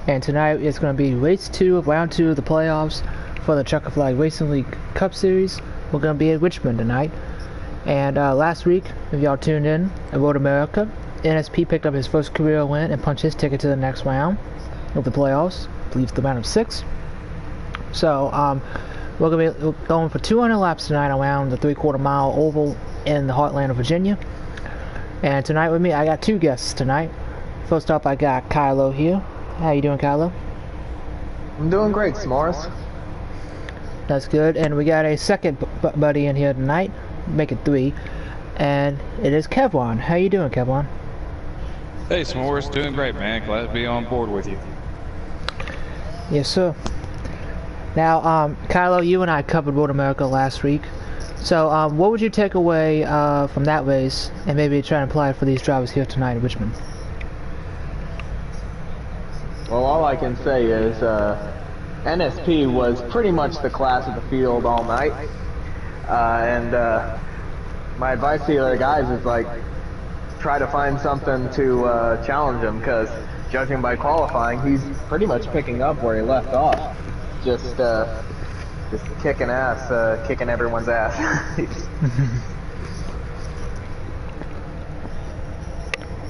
And tonight it's going to be race 2 of round 2 of the playoffs for the Checkered Flag Racing League Cup Series. We're going to be in Richmond tonight. And last week, if y'all tuned in, at Road America, NSP picked up his first career win and punched his ticket to the next round of the playoffs. I believe it's the round of 6. So we're going to be going for 200 laps tonight around the 3/4 mile oval in the heartland of Virginia. And tonight with me, I got 2 guests tonight. First up, I got Kylo here. How you doing, Kylo? I'm doing great, S'mores. That's good. And we got a second buddy in here tonight. Make it 3. And it is Kevon. How you doing, Kevon? Hey, S'mores. Doing great, man. Glad to be on board with you. Yes, sir. Now, Kylo, you and I covered Road America last week. So, what would you take away from that race and maybe try and apply it for these drivers here tonight in Richmond? Well, all I can say is NSP was pretty much the class of the field all night. My advice to the other guys is, like, try to find something to challenge him, because judging by qualifying, he's pretty much picking up where he left off. Just kicking ass, kicking everyone's ass.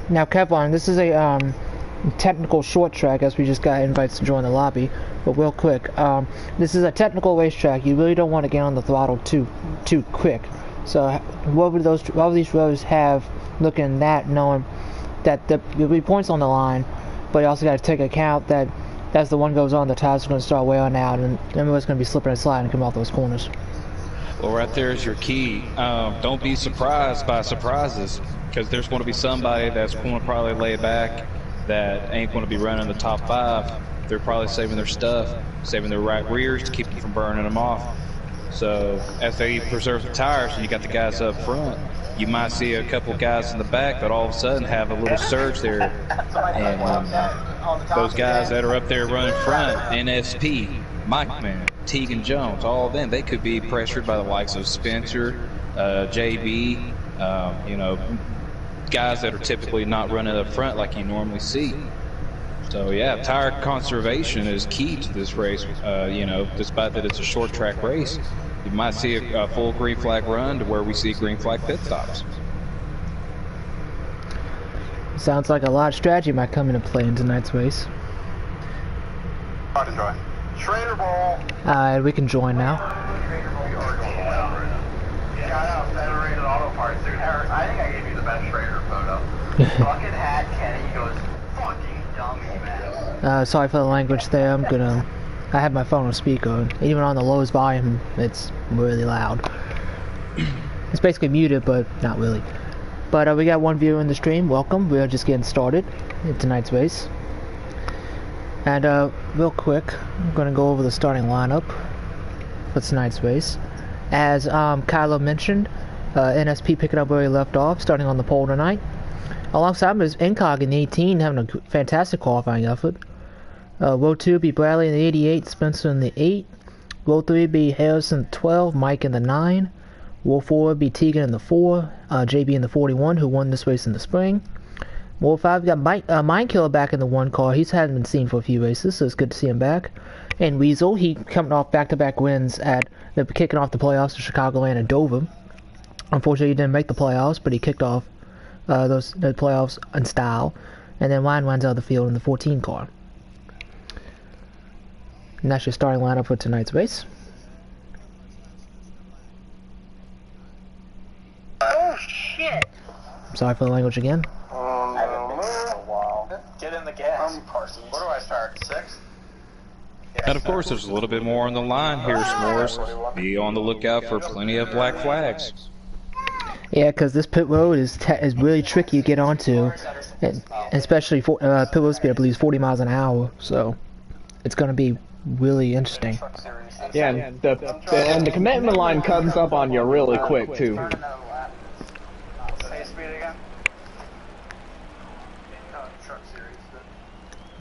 Now, Kevon, this is a technical short track, as we just got invites to join the lobby. But real quick, this is a technical racetrack. You really don't want to get on the throttle too quick. So, what would these rows have looking at, knowing that there'll be points on the line, but you also got to take account that as the one goes on, the tires are going to start wearing out, and everyone's going to be slipping and sliding and come off those corners. Well, right there is your key. Don't be surprised by surprises, because there's going to be somebody that's going to probably lay back that ain't going to be running the top 5. They're probably saving their stuff, saving their right rears to keep them from burning them off. So as they preserve the tires and you got the guys up front, you might see a couple guys in the back that all of a sudden have a little surge there. And those guys that are up there running front, NSP, Mike Man, Tegan Jones, all of them, they could be pressured by the likes of Spencer, JB, you know, guys that are typically not running up front like you normally see. So yeah, tire conservation is key to this race. You know, despite that it's a short track race, you might see a full green flag run to where we see green flag pit stops. Sounds like a lot of strategy might come into play in tonight's race. Trader ball. Alright, we can join now. Federated Auto Parts, dude. I think I gave you the best trader photo. Fucking hat Kenny goes fucking dummy, man. Sorry for the language there. I have my phone on speaker. Even on the lowest volume, it's really loud. It's basically muted, but not really. But we got one viewer in the stream. Welcome. We are just getting started in tonight's race. And real quick, I'm going to go over the starting lineup for tonight's race. As Kylo mentioned, NSP picking up where he left off, starting on the pole tonight. Alongside him is Incog in 18, having a fantastic qualifying effort. Row 2 be Bradley in the 88, Spencer in the 8. Row 3 be Harrison 12, Mike in the 9. Row 4 be Tegan in the 4, JB in the 41, who won this race in the spring. Row 5 got Mindkiller back in the 1 car. He hasn't been seen for a few races, so it's good to see him back. And Weasel, he coming off back-to-back wins at kicking off the playoffs to Chicagoland and Dover. Unfortunately, he didn't make the playoffs, but he kicked off the playoffs in style. And then Ryan runs out of the field in the 14 car. And that's your starting lineup for tonight's race. Oh shit! Sorry for the language again. Get in the gas. Where do I start? 6? And of course, there's a little bit more on the line here, S'mores. Be on the lookout for plenty of black flags. Yeah, because this pit road is really tricky to get onto, and especially for pit road speed, I believe, is 40 miles an hour. So it's going to be really interesting. Yeah, and the commitment line comes up on you really quick too.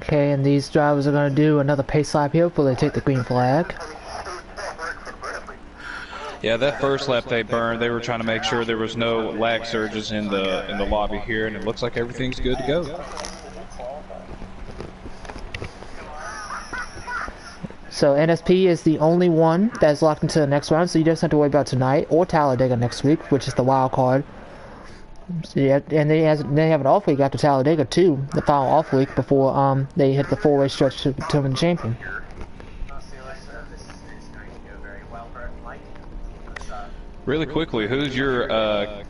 Okay, and these drivers are going to do another pace lap here before they take the green flag. Yeah, that first lap they burned, they were trying to make sure there was no lag surges in the lobby here, and it looks like everything's good to go. So NSP is the only one that's locked into the next round, so you just have to worry about tonight or Talladega next week, which is the wild card. So yeah, and they have an off week after Talladega too, the final off week before they hit the 4-race stretch to determine the champion. Really quickly, who's your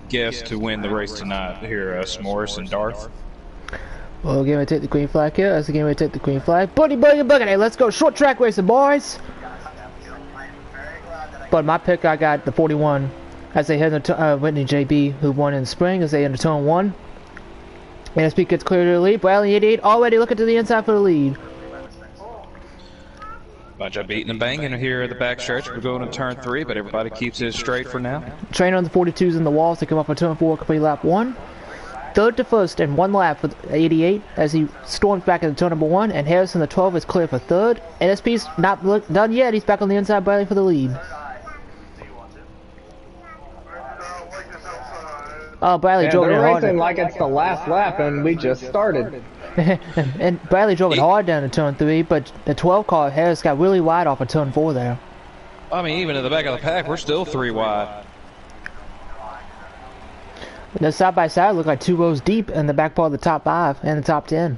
guess to win the race tonight here, S'mores and Darth? Well, we're going to take the green flag here. That's going to take the green flag. Buddy, hey, let's go short track racing, boys. But my pick, I got the 41 as they head into Whitney JB, who won in the spring, as they enter turn 1. NSP gets clear to the lead. Bradley 88 already looking to the inside for the lead. Bunch of beating and banging here at the backstretch. We're going to turn 3, but everybody keeps it straight for now. Trainer on the 42s in the walls to come up for turn 4, complete lap 1. Third to first and 1 lap with 88 as he storms back into turn number 1, and Harrison the 12 is clear for third. NSP's not done yet. He's back on the inside, Bradley for the lead. Oh, Bradley drove it hard. They're racing like it's the last lap, and we just started. And Bradley drove it hard down to turn 3, but the 12 car Harris got really wide off of turn 4 there. I mean, even in the back of the pack, we're still 3 wide. The side by side look like 2 rows deep in the back part of the top 5 and the top 10.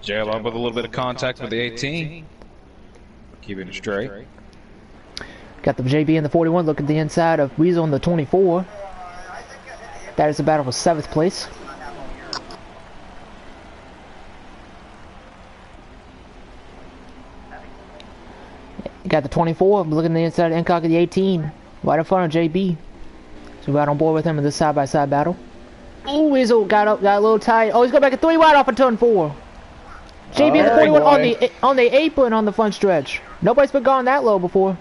J-Log with a little bit of contact with the 18. Keeping it straight. Got the JB in the 41, look at the inside of Weasel in the 24. That is a battle for 7th place. Got the 24, looking at the inside of Incock of the 18. Right in front of JB. So right on board with him in this side-by-side battle. Ooh, Weasel got a little tight. Oh, he's going back at 3 wide off of turn 4. JB in the 41 on the apron on the front stretch. Nobody's been gone that low before.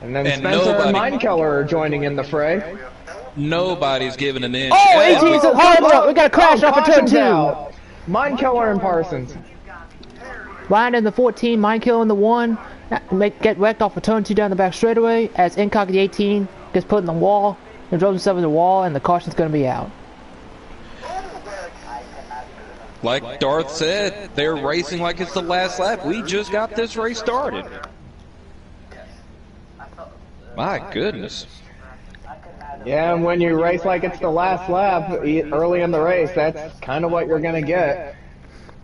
And then Spencer and Minekeller are joining in the fray. Nobody's giving an inch. Oh, 18's hard. We got a crash off of turn 2. Minekeller and Parsons. Ryan in the 14, Minekill in the 1. Get wrecked off of turn 2 down the back straightaway as Incock the 18 gets put in the wall and drives himself in the wall, and the caution's going to be out. Like Darth said, they're racing like it's the last lap. We just got this race started. My goodness. Yeah, and when you race like it's the last lap early in the race, that's kind of what you're going to get.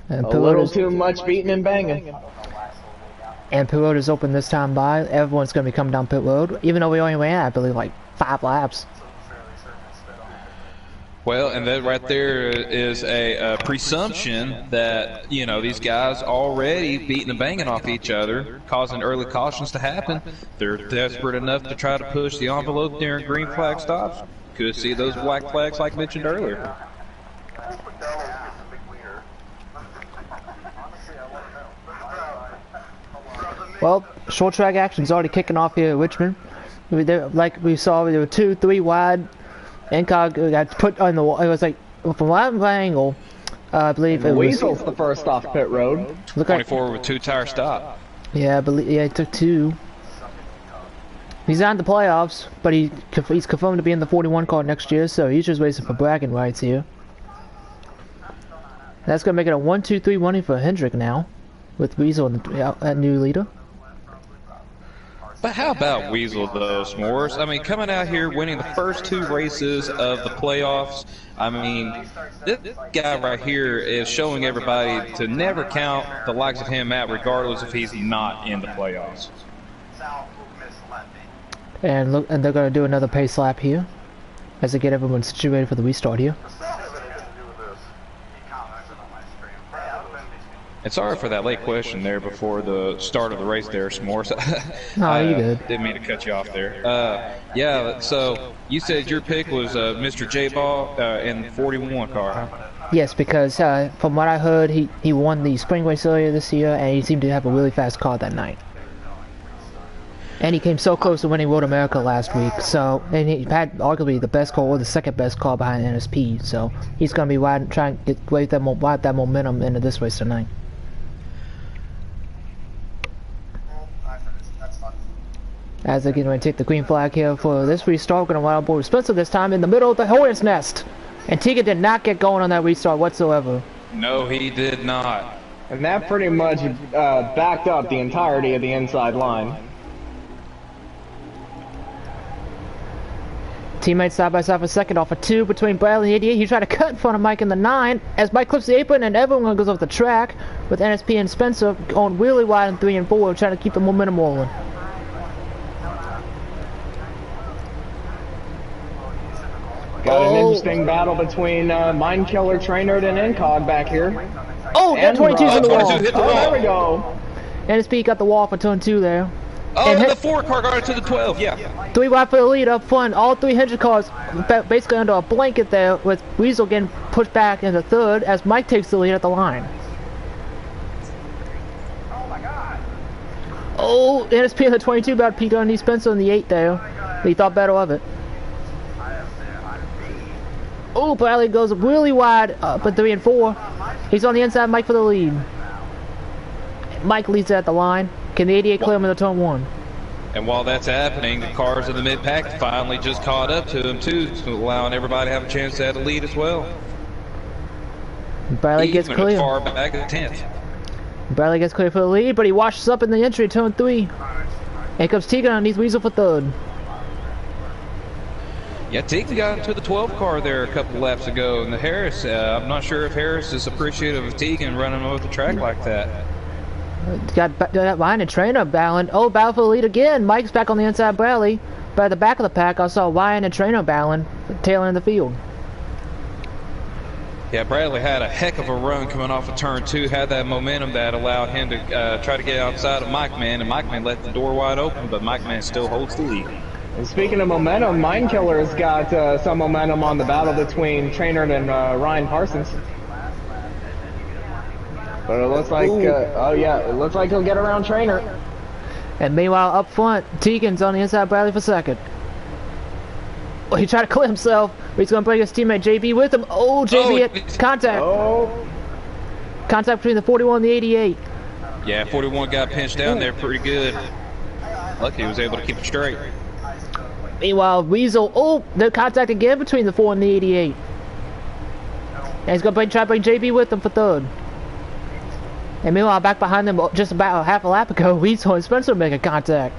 And a little too much beating and banging. And pit road is open this time by. Everyone's going to be coming down pit road, even though we only ran, I believe, like 5 laps. Well, and that right there is a presumption that, you know, these guys already beating and banging off each other, causing early cautions to happen. They're desperate enough to try to push the envelope during green flag stops. Could see those black flags like mentioned earlier. Well, short track action's already kicking off here at Richmond. Like we saw, there were 2, 3 wide. Incog got put on the wall. It was like, from my angle, I believe it was... Weasel's the first off pit road. Look 24 with 2 tire stop. Yeah, I believe, yeah, he took 2. He's not in the playoffs, but he's confirmed to be in the 41 car next year, so he's just racing for bragging rights here. That's going to make it a 1-2-3 running for Hendrick now, with Weasel at new leader. But how about Weasel, though, S'mores? I mean, coming out here, winning the first 2 races of the playoffs. I mean, this guy right here is showing everybody to never count the likes of him out, regardless if he's not in the playoffs. And look, and they're going to do another pace lap here, as they get everyone situated for the restart here. And sorry for that late question there before the start of the race there, S'mores. No, you good. Didn't mean to cut you off there. Yeah, so you said your pick was Mr. J-Ball in the 41 car, huh? Yes, because from what I heard, he won the spring race earlier this year, and he seemed to have a really fast car that night. And he came so close to winning Road America last week, so, and he had arguably the best car or the second best car behind NSP, so he's going to be trying to ride that momentum into this race tonight. As they're getting ready to take the green flag here for this restart, we're going to ride on board with Spencer this time in the middle of the hornet's nest. And Tegan did not get going on that restart whatsoever. No, he did not. And that pretty much backed up the entirety of the inside line. Teammates side by side for second off a 2 between Bradley and 88. He tried to cut in front of Mike in the 9 as Mike clips the apron and everyone goes off the track with NSP and Spencer going really wide in 3 and 4 trying to keep the momentum rolling. Got an interesting battle between Mind Killer, Trainerd, and Incog back here. Oh, that 22's in the wall. Hit the wall. There we go. NSP got the wall for turn 2 there. Oh, and the 4 car got it to the 12, yeah. 3 wide for the lead up front. All 3 Hendrick cars basically under a blanket there with Weasel getting pushed back into third as Mike takes the lead at the line. Oh, NSP in the 22 about Peter underneath Spencer in the 8 there. But he thought better of it. Oh, Bradley goes really wide up at 3 and 4. He's on the inside, Mike for the lead. Mike leads at the line. Can the 88 clear him in the turn 1? And while that's happening, the cars in the mid-pack finally just caught up to him too, so allowing everybody to have a chance to have a lead as well. Bradley gets clear. Far back at 10th. Bradley gets clear for the lead, but he washes up in the entry, turn 3. Here comes Tegan underneath Weasel for third. Yeah, Tegan got into the 12 car there a couple laps ago, and the Harris, I'm not sure if Harris is appreciative of Tegan running over the track like that. Got behind the trainer battling. Oh, battle for the lead again. Mike's back on the inside. Bradley. By the back of the pack, I saw Ryan and trainer battling, tailing the field. Yeah, Bradley had a heck of a run coming off of turn 2. Had that momentum that allowed him to try to get outside of Mike Man, and Mike Man let the door wide open, but Mike Man still holds the lead. And speaking of momentum, Mind Killer's got some momentum on the battle between Trainer and Ryan Parsons. But it looks like, oh yeah, it looks like he'll get around Trainer. And meanwhile, up front, Tegan's on the inside, Bradley for second. Oh, he tried to clear himself, but he's going to bring his teammate JB with him. Oh, JB hit contact. Oh. Contact between the 41 and the 88. Yeah, 41 got pinched down there pretty good. Lucky he was able to keep it straight. Meanwhile, Weasel, oh, the contact again between the 4 and the 88. And he's going to try to bring JB with him for third. And meanwhile, back behind them, just about half a lap ago, Weasel and Spencer making contact.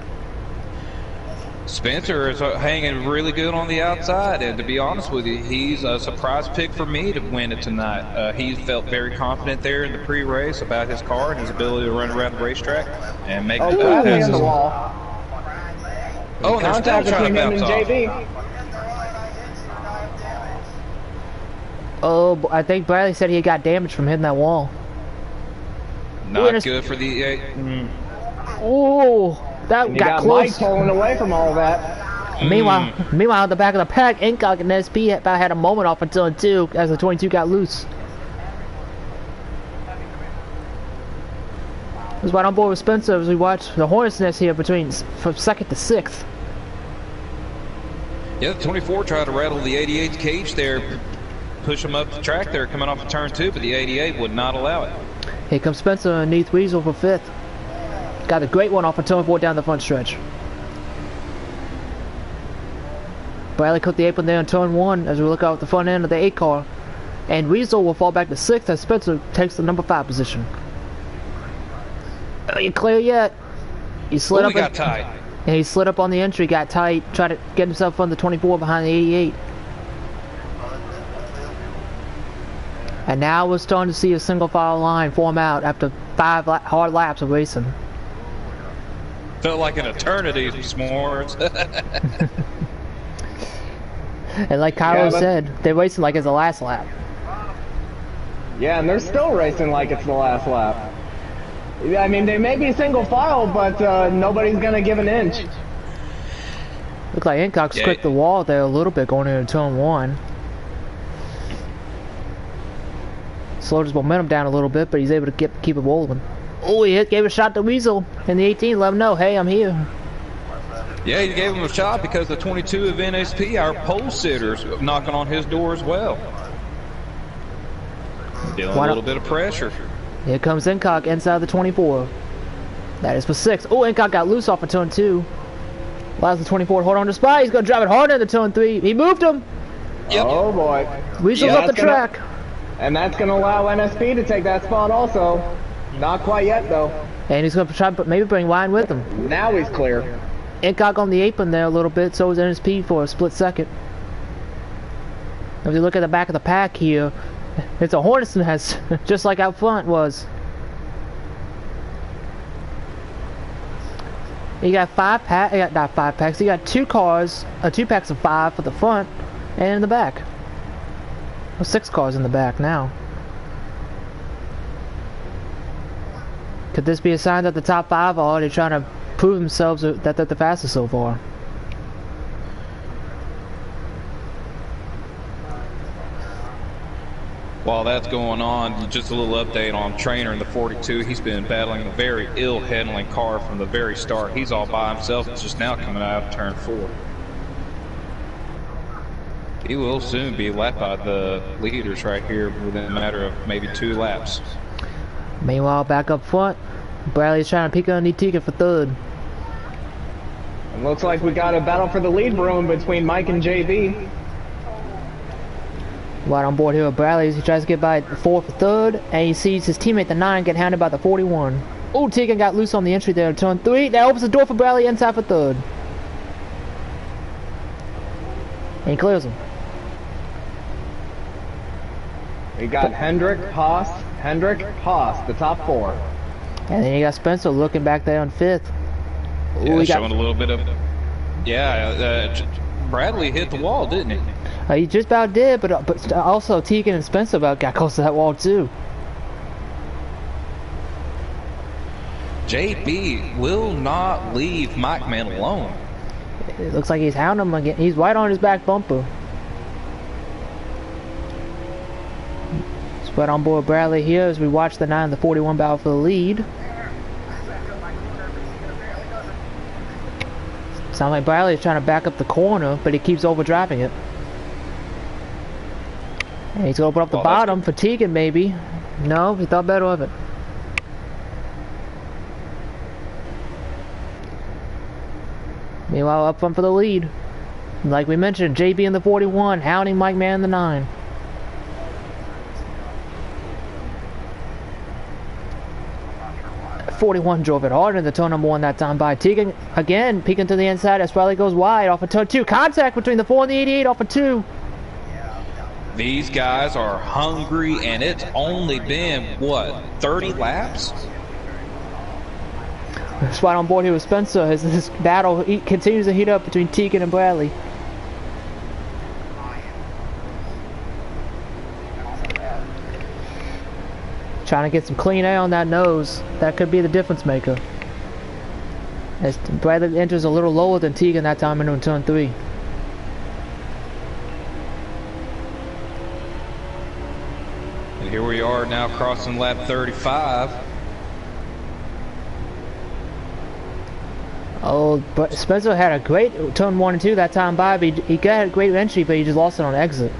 Spencer is hanging really good on the outside, and to be honest with you, he's a surprise pick for me to win it tonight. He felt very confident there in the pre-race about his car and his ability to run around the racetrack and make the passes. The wall. Oh, and they're still trying to bounce off. Oh, I think Bradley said he got damage from hitting that wall. Not good for the... Oh, that got close. Mike pulling away from all that. Meanwhile, at the back of the pack, Incog and SP about had a moment off until 2 as the 22 got loose. I was right on board with Spencer as we watch the Hornet's Nest here from 2nd to 6th. Yeah, the 24 tried to rattle the 88's cage there, push him up the track there coming off of turn 2, but the 88 would not allow it. Here comes Spencer underneath Weasel for 5th. Got a great one off of turn 4 down the front stretch. Bradley cooked the apron there on turn 1 as we look out the front end of the 8 car. And Weasel will fall back to 6th as Spencer takes the number 5 position. Ain't clear yet. He slid up. Got tight. And he slid up on the entry, got tight, tried to get himself on the 24 behind the 88. And now we're starting to see a single file line form out after 5 hard laps of racing. Felt like an eternity this morning. And like Kylo said, they're racing like it's the last lap. Yeah, and they're still racing like it's the last lap. I mean, they may be single file, but nobody's going to give an inch. Looks like Hancock scraped the wall there a little bit going into turn 1. Slowed his momentum down a little bit, but he's able to keep it rolling. Oh, he gave a shot to Weasel in the 18, let him know, hey, I'm here. Yeah, he gave him a shot because the 22 of NSP, our pole sitters, knocking on his door as well. Feeling a little bit of pressure. Here comes Incog inside the 24. That is for 6. Oh, Incog got loose off of turn 2. Allows the 24 to hold on to spot. He's going to drive it hard into turn 3. He moved him. Yep. Oh, boy. Weasel's up the track. And that's going to allow NSP to take that spot also. Not quite yet, though. And he's going to try to maybe bring Ryan with him. Now he's clear. Incock on the apron there a little bit, so is NSP for a split second. If you look at the back of the pack here, it's a hornet's nest, just like out front was. You got not 5 packs, you got 2 cars, 2 packs of 5 for the front and in the back. Well, 6 cars in the back now. Could this be a sign that the top 5 are already trying to prove themselves that they're the fastest so far? While that's going on, just a little update on Trainer in the 42. He's been battling a very ill-handling car from the very start. He's all by himself. It's just now coming out of turn 4. He will soon be lapped by the leaders right here within a matter of maybe 2 laps. Meanwhile, back up front, Bradley's trying to peek underneath Tegan for 3rd. It looks like we got a battle for the lead room between Mike and JB. Right on board here with Bradley, he tries to get by 4 for 3rd, and he sees his teammate the 9 get hounded by the 41. Oh, Tegan got loose on the entry there, turn 3. That opens the door for Bradley inside for 3rd. And he clears him. We got Hendrick, Haas, the top 4. And then you got Spencer looking back there on 5th. Yeah, ooh, showing a little bit of... Yeah, Bradley hit the wall, didn't he? He just about did, but also Tegan and Spencer about got close to that wall too. JB will not leave Mike Man alone. It looks like he's hounding him again. He's right on his back bumper. Spread on board Bradley here as we watch the 9 and the 41 battle for the lead. Sounds like Bradley is trying to back up the corner, but he keeps overdrafting it. And he's going to open up the bottom for Tegan, maybe. No, he thought better of it. Meanwhile, up front for the lead. Like we mentioned, JB in the 41, hounding Mike Man in the 9. .41 drove it hard in the turn number 1 that time by Tegan. Again, peeking to the inside as Bradley goes wide off of turn 2. Contact between the 4 and the 88 off of 2. These guys are hungry, and it's only been, what, 30 laps? Right on board here with Spencer as this battle continues to heat up between Tegan and Bradley. Trying to get some clean air on that nose. That could be the difference maker. As Bradley enters a little lower than Tegan that time into turn 3. And here we are now crossing lap 35. Oh, but Spencer had a great turn 1 and 2 that time by, but he got a great entry, but he just lost it on exit.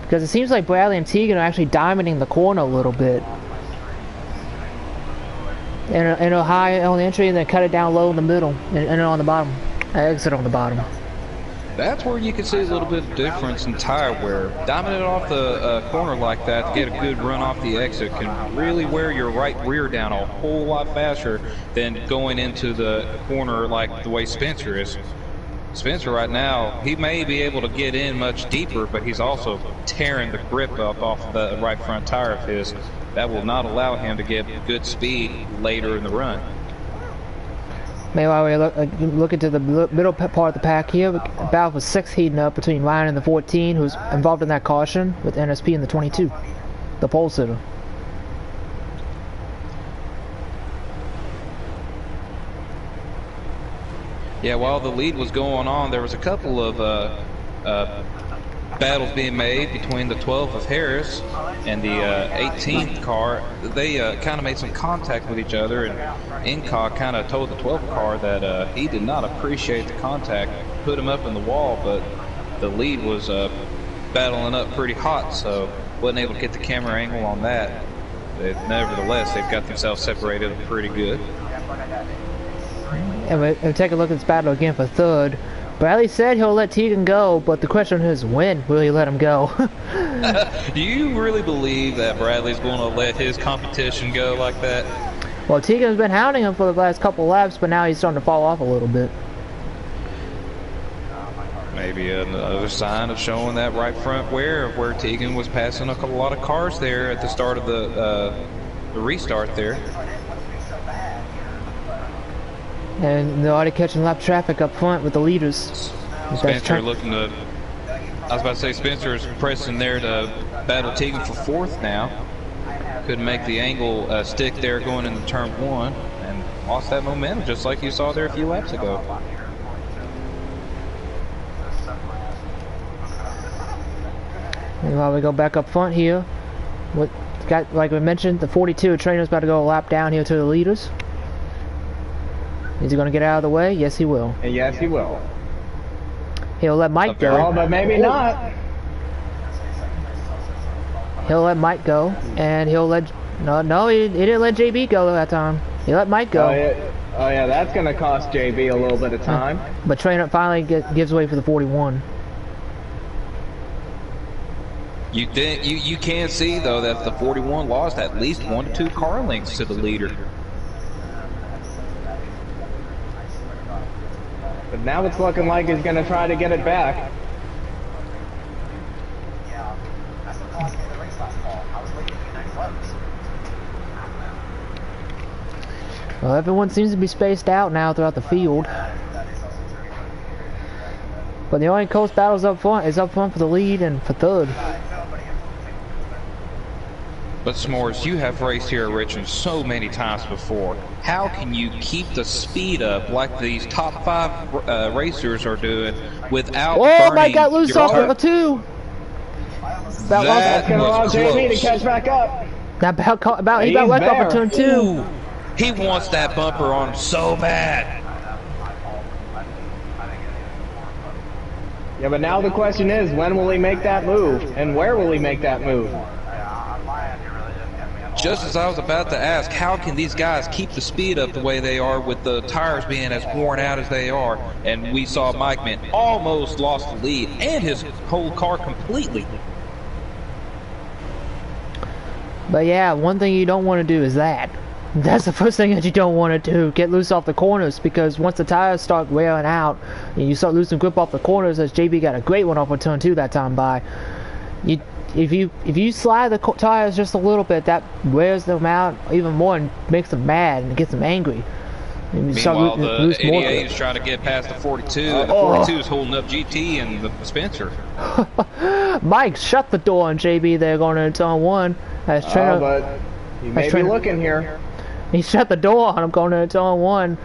Because it seems like Bradley and Tegan are actually diamonding the corner a little bit. And a high on the entry and then cut it down low in the middle and on the bottom. Exit on the bottom. That's where you can see a little bit of difference in tire wear. Diamonding it off the corner like that to get a good run off the exit can really wear your right rear down a whole lot faster than going into the corner like the way Spencer is. Spencer right now, he may be able to get in much deeper, but he's also tearing the grip up off the right front tire of his. That will not allow him to get good speed later in the run. Meanwhile, we look into the middle part of the pack here. Battle for 6 heating up between Ryan and the 14, who's involved in that caution, with NSP and the 22, the pole sitter. Yeah, while the lead was going on, there was a couple of battles being made between the 12 of Harris and the 18th car. They kind of made some contact with each other, and Incock kind of told the 12 car that he did not appreciate the contact, put him up in the wall, but the lead was battling up pretty hot, so wasn't able to get the camera angle on that. Nevertheless, they've got themselves separated pretty good. And we take a look at this battle again for 3rd. Bradley said he'll let Tegan go, but the question is when will he let him go? Do you really believe that Bradley's going to let his competition go like that? Well, Tegan's been hounding him for the last couple laps, but now he's starting to fall off a little bit. Maybe another sign of showing that right front wear of where Tegan was passing a lot of cars there at the start of the restart there. And they're already catching lap traffic up front with the leaders. Spencer looking to... I was about to say Spencer is pressing there to battle Tegan for fourth now. Couldn't make the angle stick there going into turn one and lost that momentum just like you saw there a few laps ago. And while we go back up front here, like we mentioned, the 42 trainer's about to go a lap down here to the leaders. Is he going to get out of the way? Yes, he will. Yes, he will. He'll let Mike go. Oh, but maybe not. He'll let Mike go, and he'll let... No, he didn't let JB go that time. He let Mike go. Oh, yeah, that's going to cost JB a little bit of time. But trainer finally gives way for the 41. You can see, though, that the 41 lost at least 1 to 2 car lengths to the leader. But now it's looking like he's going to try to get it back. Well, everyone seems to be spaced out now throughout the field. But the only close battles up front is up front for the lead and for third. But S'mores, you have raced here at Richmond so many times before. How can you keep the speed up like these top 5 racers are doing without burning Mike got loose off of a 2. That's going to allow JB to catch back up. He got left off of turn 2. Ooh, he wants that bumper on him so bad. Yeah, but now the question is, when will he make that move? And where will he make that move? Just as I was about to ask, how can these guys keep the speed up the way they are with the tires being as worn out as they are? And we saw Mike Man almost lost the lead and his whole car completely. But yeah, one thing you don't want to do is that. That's the first thing that you don't want to do. Get loose off the corners, because once the tires start wearing out and you start losing grip off the corners, as JB got a great one off of turn 2 that time by, if you slide the tires just a little bit, that wears them out even more and makes them mad and gets them angry. Meanwhile, the 88 is trying to get past the 42, and the 42 is holding up GT and the Spencer. Mike, shut the door on JB there going into turn 1. As trainer, but he may be looking here. He shut the door on him going into turn 1.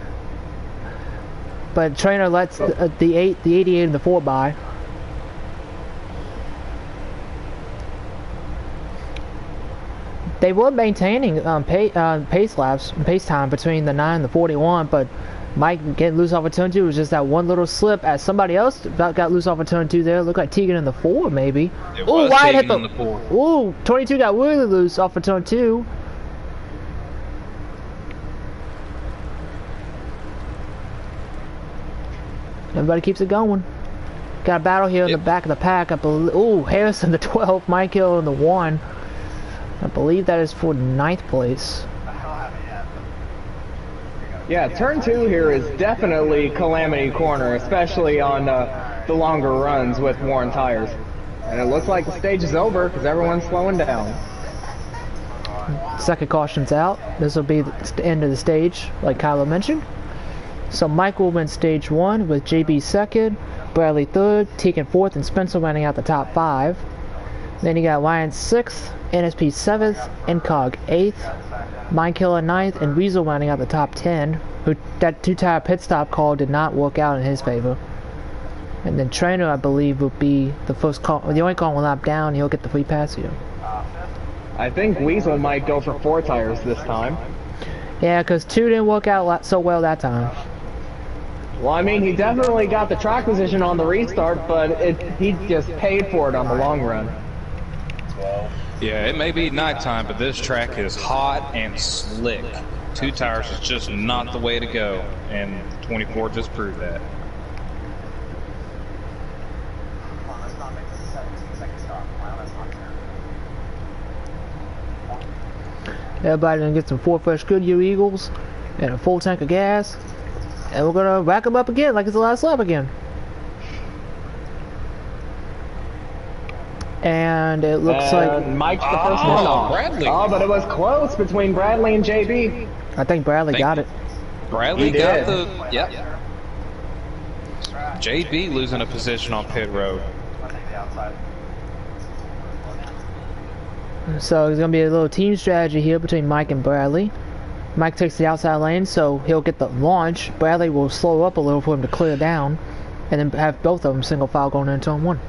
But trainer lets the 88 and the 4 by. They were maintaining pace time between the 9 and the 41, but Mike getting loose off of turn 2 was just that one little slip as somebody else got loose off of turn 2 there. Looked like Tegan in the 4 maybe. Ooh, wide hit the 4. Ooh, 22 got really loose off of turn 2. Everybody keeps it going. Got a battle here in the back of the pack. I believe. Ooh, Harrison the 12, Mike Hill in the 1. I believe that is for 9th place. Yeah, turn 2 here is definitely calamity corner, especially on the longer runs with worn tires. And it looks like the stage is over because everyone's slowing down. Second caution's out. This will be the end of the stage, like Kylo mentioned. So Mike will win stage 1 with JB 2nd, Bradley 3rd, Tegan 4th, and Spencer running out the top 5. Then you got Ryan 6th, NSP 7th, Incog 8th, Mindkiller 9th, and Weasel rounding out the top 10, who that 2-tire pit stop call did not work out in his favor. And then Trainer, I believe, will be the first call, the only call will lap down, he'll get the free pass here. I think Weasel might go for 4 tires this time. Yeah, because 2 didn't work out so well that time. Well, I mean, he definitely got the track position on the restart, but he just paid for it on the long run. Yeah, it may be nighttime, but this track is hot and slick. 2 tires is just not the way to go, and 24 just proved that. Everybody gonna get some 4 fresh Goodyear Eagles and a full tank of gas. And we're gonna rack them up again like it's the last lap again. And it looks like Mike's the first one off. Bradley. Oh, but it was close between Bradley and JB. I think Bradley got it. Bradley He got did. the yep. JB losing a position on pit road. I think the outside. So there's gonna be a little team strategy here between Mike and Bradley. Mike takes the outside lane, so he'll get the launch. Bradley will slow up a little for him to clear down, and then have both of them single file going into turn 1.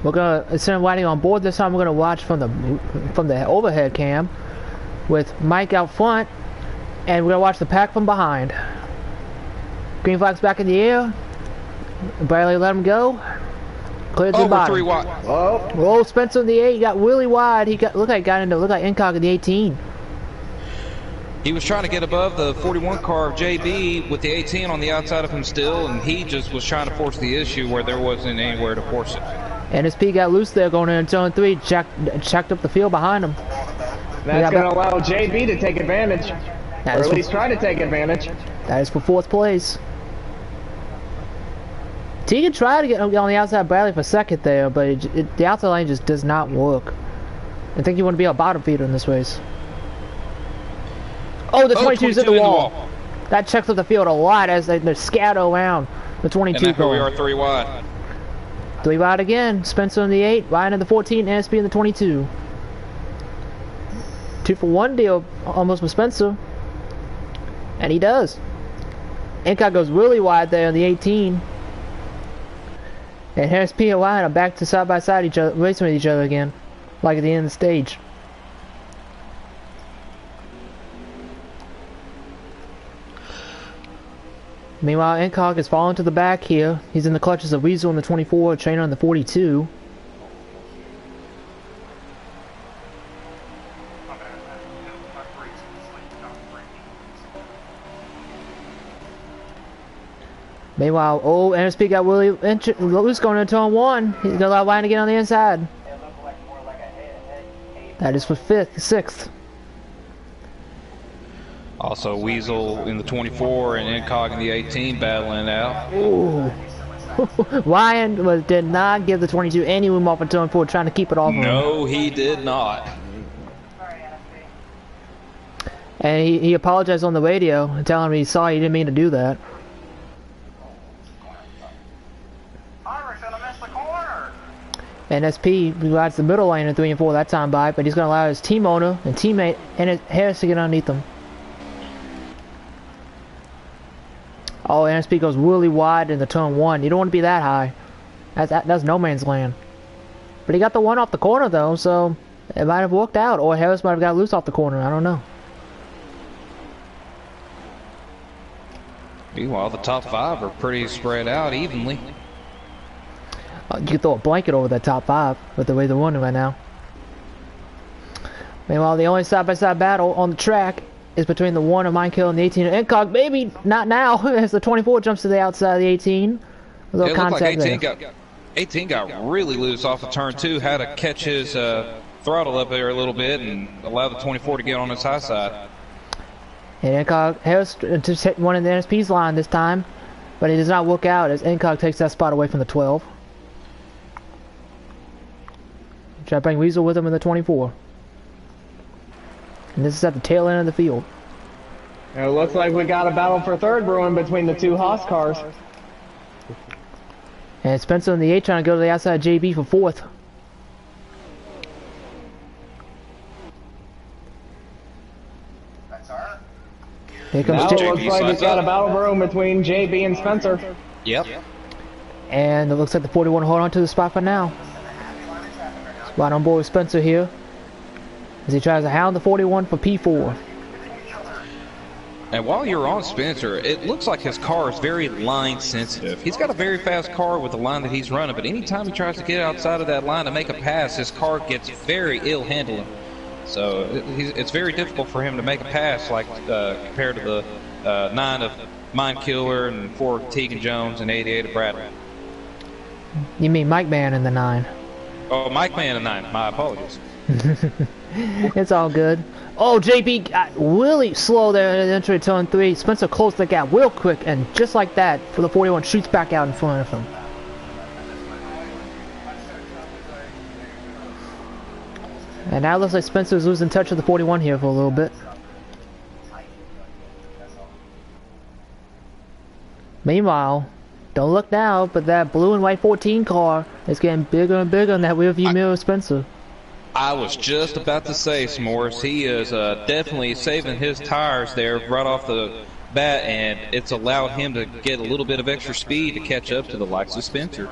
We're gonna send Whiting on board this time. We're gonna watch from the overhead cam with Mike out front, and we're gonna watch the pack from behind. Green flag's back in the air. Bradley let him go. Cleared to the Over bottom. 3 wide. Oh, Oh, Spencer in the 8 got really wide. He looked like Incog in the 18. He was trying to get above the 41 car of JB with the 18 on the outside of him still, and he just was trying to force the issue where there wasn't anywhere to force it. NSP got loose there going into turn 3. Checked up the field behind him. that's going to allow JB to take advantage. That Or is at for- least try to take advantage. That is for 4th place. Tegan tried to get on the outside of Bradley for 2nd there, but the outside lane just does not work. I think you want to be a bottom feeder in this race. Oh, the 22's hit the wall. That checks up the field a lot as they scatter around the 22 And that's where we going. are 3 wide. 3 wide again. Spencer in the 8, Ryan in the 14, NSP in the 22. 2 for 1 deal almost with Spencer. And he does. Incog goes really wide there in the 18. And NSP and Ryan are back to side by side each other, racing with each other again. Like at the end of the stage. Meanwhile, Incog is falling to the back here. He's in the clutches of Weasel in the 24, Trainer in the 42. Meanwhile, oh, NSP got really loose going into turn 1. He's gonna allow Ryan to get on the inside. That is for 5th, 6th. Also, Weasel in the 24 and Incog in the 18 battling it out. Ooh. Ryan did not give the 22 any room off of turn 4, trying to keep it off him. No, he did not. And he apologized on the radio, telling him he saw he didn't mean to do that. Irish gonna miss the corner. And SP rides the middle lane in 3 and 4 that time by, but he's going to allow his team owner and teammate Harris to get underneath him. Oh, NSP goes really wide in the turn 1. You don't want to be that high. That's no man's land. But he got the one off the corner though, so it might have worked out, or Harris might have got loose off the corner. I don't know. Meanwhile, the top 5 are pretty spread out evenly. You could throw a blanket over that top 5 with the way they're running right now. Meanwhile, the only side-by-side battle on the track is between the 1 of Minekill and the 18 of Incog. Maybe not now, as the 24 jumps to the outside of the 18. A little It looked contact like there. 18 got really loose off of turn 2, had to catch his throttle up there a little bit and allow the 24 to get on his high side. And Incog Harris just hit one of the NSP's line this time, but it does not work out as Incog takes that spot away from the 12. Try to bring Weasel with him in the 24. And this is at the tail end of the field. It looks like we got a battle for 3rd brewing between the 2 Haas cars. And Spencer in the 8 trying to go to the outside of JB for 4th. That's our. Here comes Now it JB. looks like we got a battle brewing between JB and Spencer. Yep. And it looks like the 41 hold on to the spot for now. Spot on board with Spencer here, as he tries to hound the 41 for P4. And while you're on Spencer, it looks like his car is very line sensitive. He's got a very fast car with the line that he's running, but anytime he tries to get outside of that line to make a pass, his car gets very ill handling. So it's very difficult for him to make a pass, like compared to the 9 of Mindkiller and 4 of Tegan Jones and 88 of Bradley. You mean Mike Man in the 9? Oh, Mike Man and 9. My apologies. It's all good. Oh, JB got really slow there at entry turn 3. Spencer closed the gap real quick, and just like that, for the 41 shoots back out in front of him. And now it looks like Spencer's losing touch with the 41 here for a little bit. Meanwhile, don't look now, but that blue and white 14 car is getting bigger and bigger in that rear view mirror of Spencer. I was just about to say, S'mores, he is definitely saving his tires there right off the bat, and it's allowed him to get a little bit of extra speed to catch up to the likes of Spencer.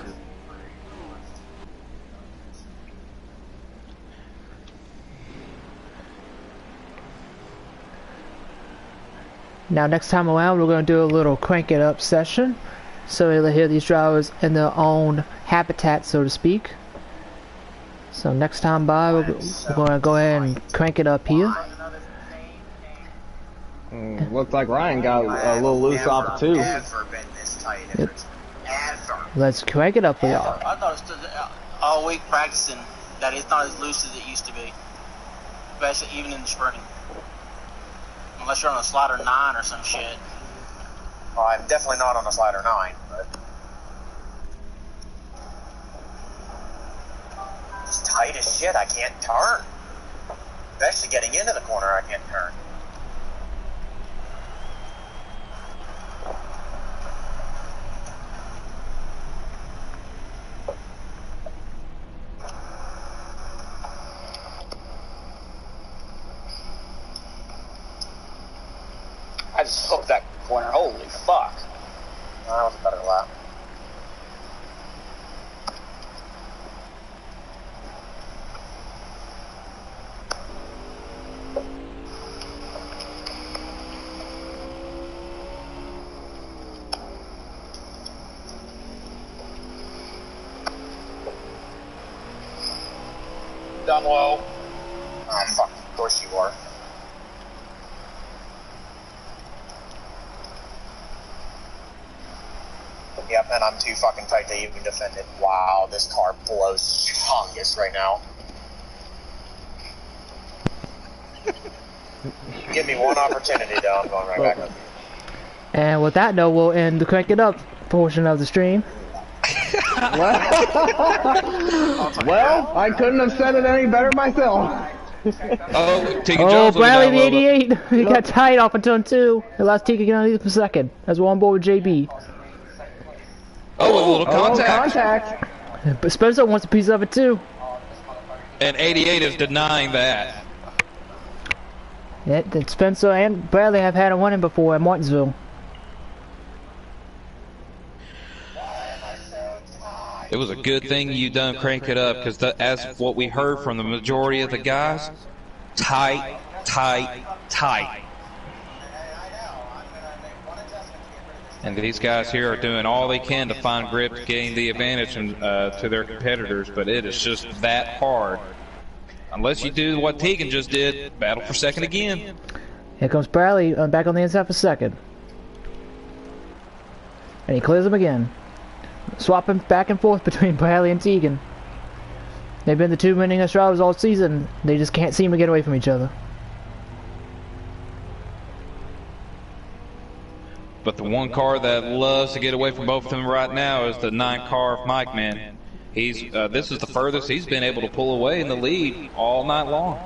Now next time around we're going to do a little crank it up session, so you'll hear these drivers in their own habitat, so to speak. So next time by we're going to go ahead and crank it up here. Looks like Ryan got a little loose off too. Yep. Let's crank it up for y'all. I thought it was all week practicing that it's not as loose as it used to be, especially even in the spring. Unless you're on a slider 9 or some shit. Well, I'm definitely not on a slider 9, but it's tight as shit. I can't turn. Especially getting into the corner, I can't turn. I just hooked that corner. Holy fuck. That was a better lap. Down low. Oh, fuck. Of course you are. Yep, and I'm too fucking tight to even defend it. Wow, this car blows humongous right now. Give me one opportunity, though. I'm going right back up. And with that note, we'll end the crank it up portion of the stream. Well, I couldn't have said it any better myself. Oh, Bradley the 88. He got tight off of turn 2. He lost Tika again for second as we're on board with JB. Oh, a little contact. But Spencer wants a piece of it too. And 88 is denying that. Yeah, Spencer and Bradley have had a winning before at Martinsville. It was a good thing you done crank it up, because as what we heard from the majority of the guys, tight, tight, tight. And these guys here are doing all they can to find grip to gain the advantage to their competitors, but it is just that hard. Unless you do what Tegan just did, battle for second again. Here comes Bradley back on the inside for second. And he clears him again. Swapping back and forth between Bradley and Tegan. They've been the two winningest drivers all season. They just can't seem to get away from each other. But the one car that loves to get away from both of them right now is the 9 car of Mike Man. He's this is the furthest he's been able to pull away in the lead all night long.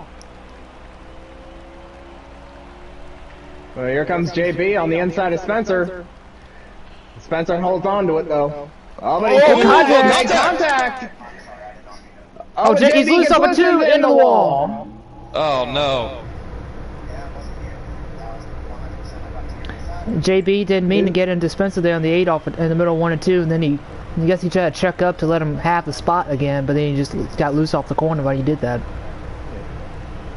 Well, here comes JB on the inside of Spencer. Spencer holds on to it though. Oh, but he contact! Oh, JB's loose off a 2 in the wall. Oh no. JB didn't mean to get into Spencer there on the 8 off in the middle of 1 and 2, and then I guess he tried to check up to let him have the spot again, but then he just got loose off the corner while he did that.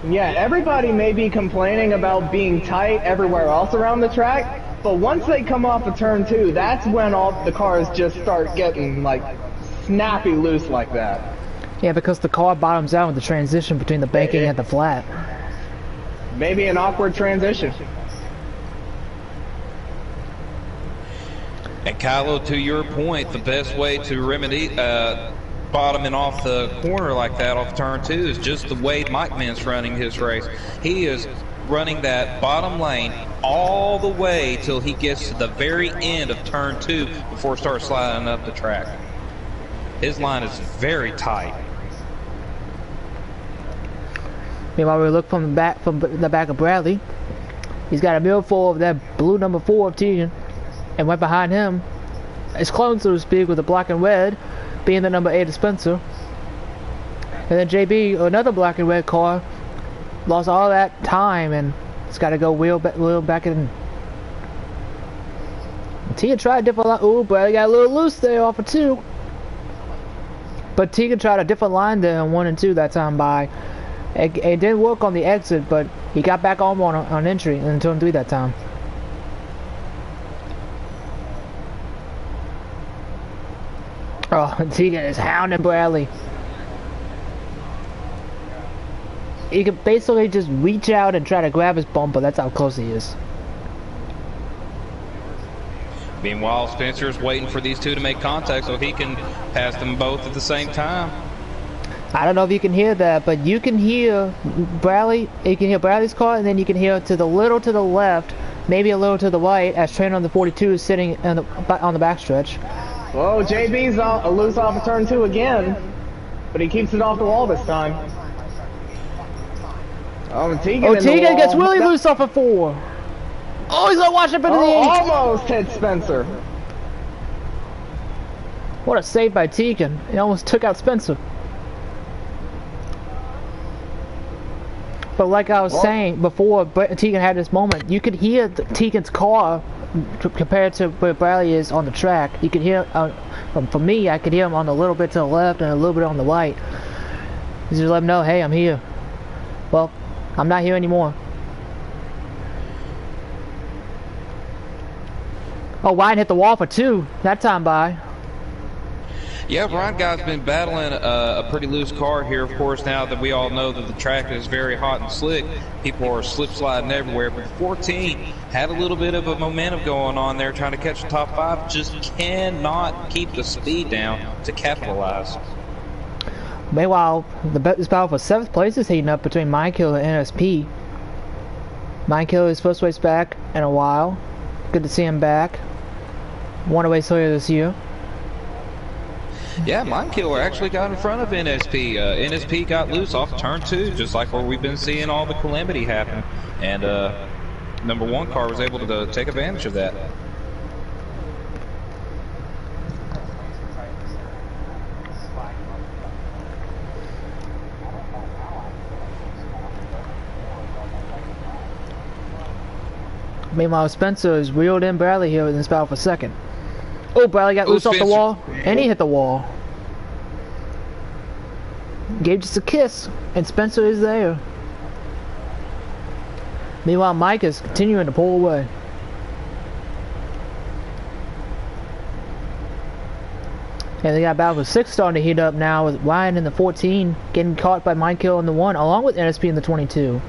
Yeah, everybody may be complaining about being tight everywhere else around the track, but once they come off of turn 2, that's when all the cars just start getting like snappy loose like that. Yeah, because the car bottoms out with the transition between the banking and the flat. Maybe an awkward transition. And Kylo, to your point, the best way to remedy bottoming off the corner like that off turn 2 is just the way Mike Mint's running his race. He is running that bottom lane all the way till he gets to the very end of turn 2 before it starts sliding up the track. His line is very tight. Meanwhile, we look from the back of Bradley. He's got a mirror full of that blue number 4 of Tegan, and right behind him, his clone, so to speak, with the black and red, being the number 8 of Spencer. And then JB, another black and red car, lost all that time, and it's got to go wheel back in. Tegan tried a different line. Ooh, Bradley got a little loose there off of 2. But Tegan tried a different line there on 1 and 2 that time by. It didn't work on the exit, but he got back on entry in turn 3 that time. Oh, Tegan is hounding Bradley. He can basically just reach out and try to grab his bumper. That's how close he is. Meanwhile, Spencer's waiting for these two to make contact so he can pass them both at the same time. I don't know if you can hear that, but you can hear Bradley. You can hear Bradley's car, and then you can hear to the left, maybe a little to the right, as train on the 42 is sitting on the backstretch. Whoa, JB's loose off of turn 2 again, but he keeps it off the wall this time. Oh, Tegan gets really loose off of 4. Oh, he's gonna wash up into the 8. Almost hit Spencer. What a save by Tegan. He almost took out Spencer. But like I was saying before, Tegan had this moment, you could hear Tegan's car compared to where Bradley is on the track. You could hear, for me, I could hear him on a little bit to the left and a little bit on the right. Just let him know, hey, I'm here. Well, I'm not here anymore. Oh, Ryan hit the wall for 2 that time by. Yeah, Ryan Guy's been battling a pretty loose car here, of course, now that we all know that the track is very hot and slick. People are slip sliding everywhere, but 14 had a little bit of a momentum going on there, trying to catch the top 5, just cannot keep the speed down to capitalize. Meanwhile, this battle for 7th place is heating up between Mindkiller and NSP. Mindkiller is first race back in a while. Good to see him back. Won a race earlier this year. Yeah, Mindkiller actually got in front of NSP. NSP got loose off turn 2, just like where we've been seeing all the calamity happen. And number 1 car was able to take advantage of that. Meanwhile, Spencer is wheeled in Bradley here in this battle for 2nd. Oh, Bradley got loose off the wall, and he hit the wall. Gave just a kiss, and Spencer is there. Meanwhile, Mike is continuing to pull away. And they got battle for 6 starting to heat up now with Ryan in the 14 getting caught by Mindkill in the 1, along with NSP in the 22.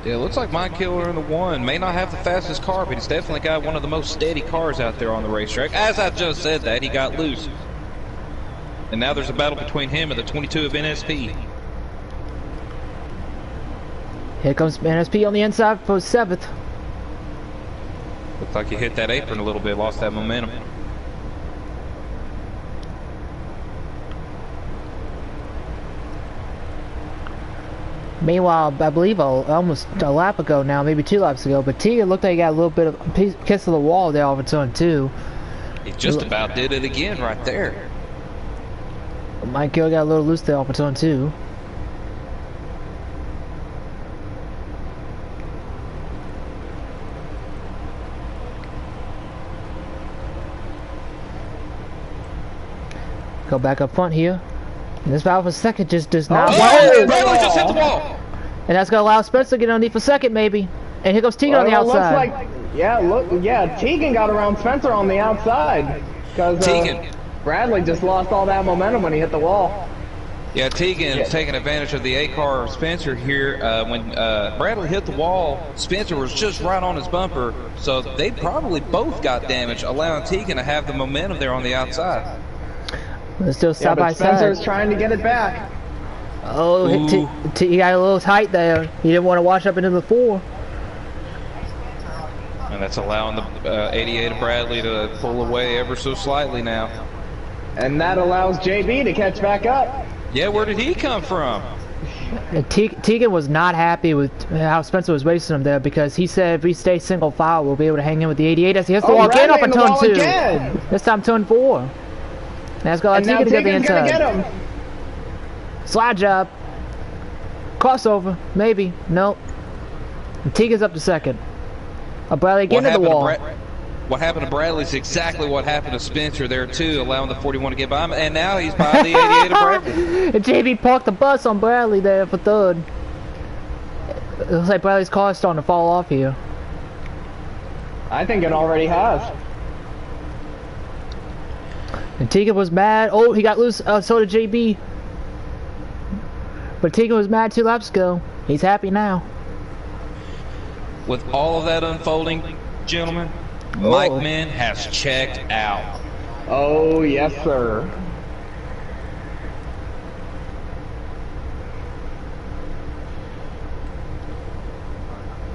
Yeah, it looks like Mindkiller in the 1 may not have the fastest car, but he's definitely got one of the most steady cars out there on the racetrack. As I just said that, he got loose. And now there's a battle between him and the 22 of NSP. Here comes NSP on the inside for 7th. Looks like he hit that apron a little bit, lost that momentum. Meanwhile, I believe almost a lap ago now, maybe 2 laps ago, but Tegan looked like he got a little bit of a kiss of the wall there off of turn 2. He just about did it again right there. Mike Gill got a little loose there off of turn 2. Go back up front here. And this battle for 2nd just does not. Oh, Bradley just hit the wall. And that's gonna allow Spencer to get underneath for 2nd, maybe. And here goes Tegan on the outside. Looks like, Tegan got around Spencer on the outside because Bradley just lost all that momentum when he hit the wall. Yeah, Tegan's taking advantage of the 8-car of Spencer here. When Bradley hit the wall, Spencer was just right on his bumper, so they probably both got damaged, allowing Tegan to have the momentum there on the outside. They're still side by side. Spencer's trying to get it back. Oh, he got a little tight there. He didn't want to wash up into the 4. And that's allowing the 88 of Bradley to pull away ever so slightly now. And that allows JB to catch back up. Yeah, where did he come from? Tegan was not happy with how Spencer was racing him there because he said if we stay single file, we'll be able to hang in with the 88 as he has to walk in off of turn 2. Again. This time turn 4. Let's go. Tegan to get the inside. Get him. Slide job. Crossover. Maybe. Nope. And Tegan's up to second. Bradley, get into the wall. What happened to Bradley's exactly what happened to Spencer there too, allowing the 41 to get by him, and now he's by the 88 of Bradley. And JB parked the bus on Bradley there for third. It looks like Bradley's car is starting to fall off here. I think it already has. And Tegan was mad. Oh, he got loose. So did JB. But Tegan was mad 2 laps ago. He's happy now. With all of that unfolding, gentlemen, Mike Min has checked out. Oh, yes, sir.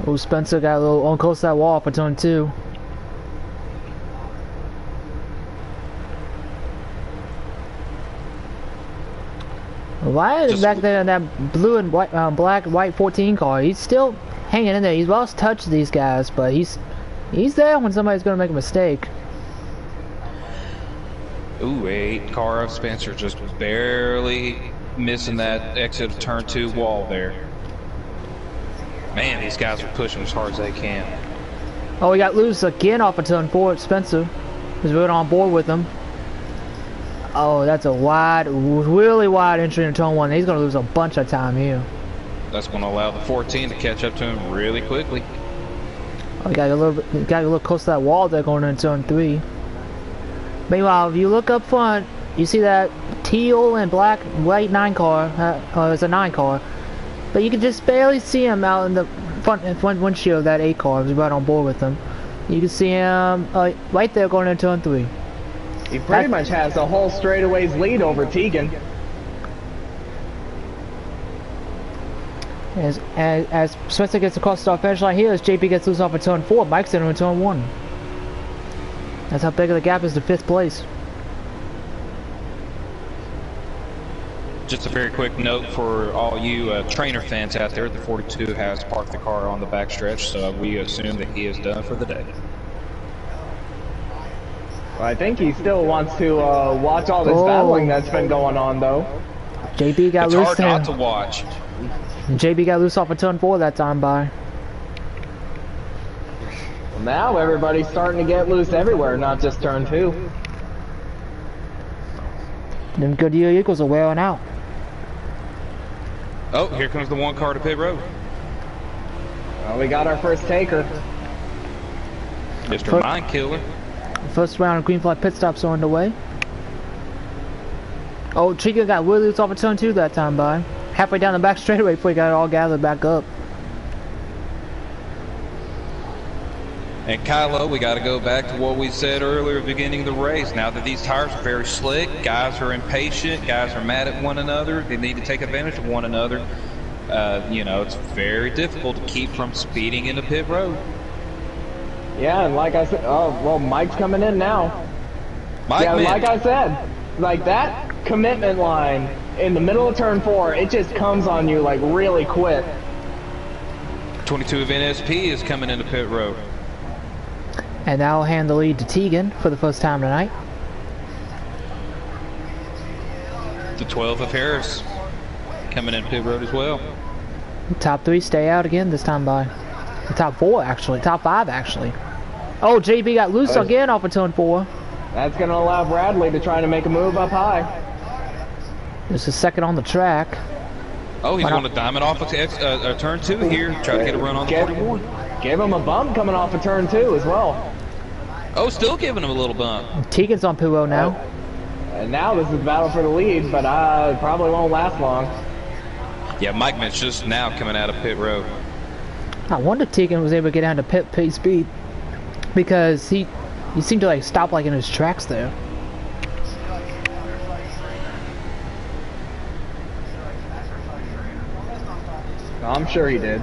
Oh, Spencer got a little on close to that wall for turn 2. Why is back there in that blue and white, black and white 14 car? He's still hanging in there. He's lost touch of these guys, but he's there when somebody's going to make a mistake. Ooh, 8-car of Spencer just barely missing that exit of turn 2 wall there. Man, these guys are pushing as hard as they can. Oh, he got loose again off of turn 4 at Spencer. He's really on board with him. Oh, that's a wide, really wide entry into turn 1. He's going to lose a bunch of time here. That's going to allow the 14 to catch up to him really quickly. Oh, he got a little close to that wall there going into turn 3. Meanwhile, if you look up front, you see that teal and black white 9 car. It's a 9 car. But you can just barely see him out in the front windshield of that 8 car. He's right on board with him. You can see him right there going into turn 3. He pretty much has the whole straightaways lead over Tegan. As Spencer gets across the start finish line here, as JP gets loose off of turn 4, Mike's in turn 1. That's how big of the gap is to 5th place. Just a very quick note for all you trainer fans out there, the 42 has parked the car on the backstretch, so we assume that he is done for the day. Well, I think he still wants to watch all this battling that's been going on, though. JB got loose there. It's hard not to watch. JB got loose off of turn 4 that time by. Well, now everybody's starting to get loose everywhere, not just turn 2. Them Goodyear Eagles are wearing out. Oh, here comes the 1 car to pit road. Well, we got our first taker. Mr. Mind Killer. First round of green flag pit stops are underway. Oh, Chica got really loose off of turn 2 that time by. Halfway down the back straightaway before he got it all gathered back up. And Kylo, we got to go back to what we said earlier at the beginning of the race. Now that these tires are very slick, guys are impatient, guys are mad at one another, they need to take advantage of one another. You know, it's very difficult to keep from speeding into pit road. Yeah, and like I said, oh, well, Mike's coming in now. Mike, yeah, man. like I said, like that commitment line in the middle of turn 4, it just comes on you like really quick. 22 of NSP is coming into pit road. And that'll hand the lead to Tegan for the first time tonight. The 12 of Harris coming in pit road as well. The top 3 stay out again this time by. The top 4 actually, top 5 actually. Oh, JB got loose again off of turn 4. That's going to allow Bradley to try to make a move up high. This is second on the track. Oh, he's going to diamond off of turn 2 here. Try to get a run on the 41. Gave him a bump coming off of turn 2 as well. Oh, still giving him a little bump. Tegan's on pit road now. And now this is a battle for the lead, but it probably won't last long. Yeah, Mike Mint's just now coming out of pit road. I wonder if Tegan was able to get down to pit speed because he seemed to like stop like in his tracks there. I'm sure he did.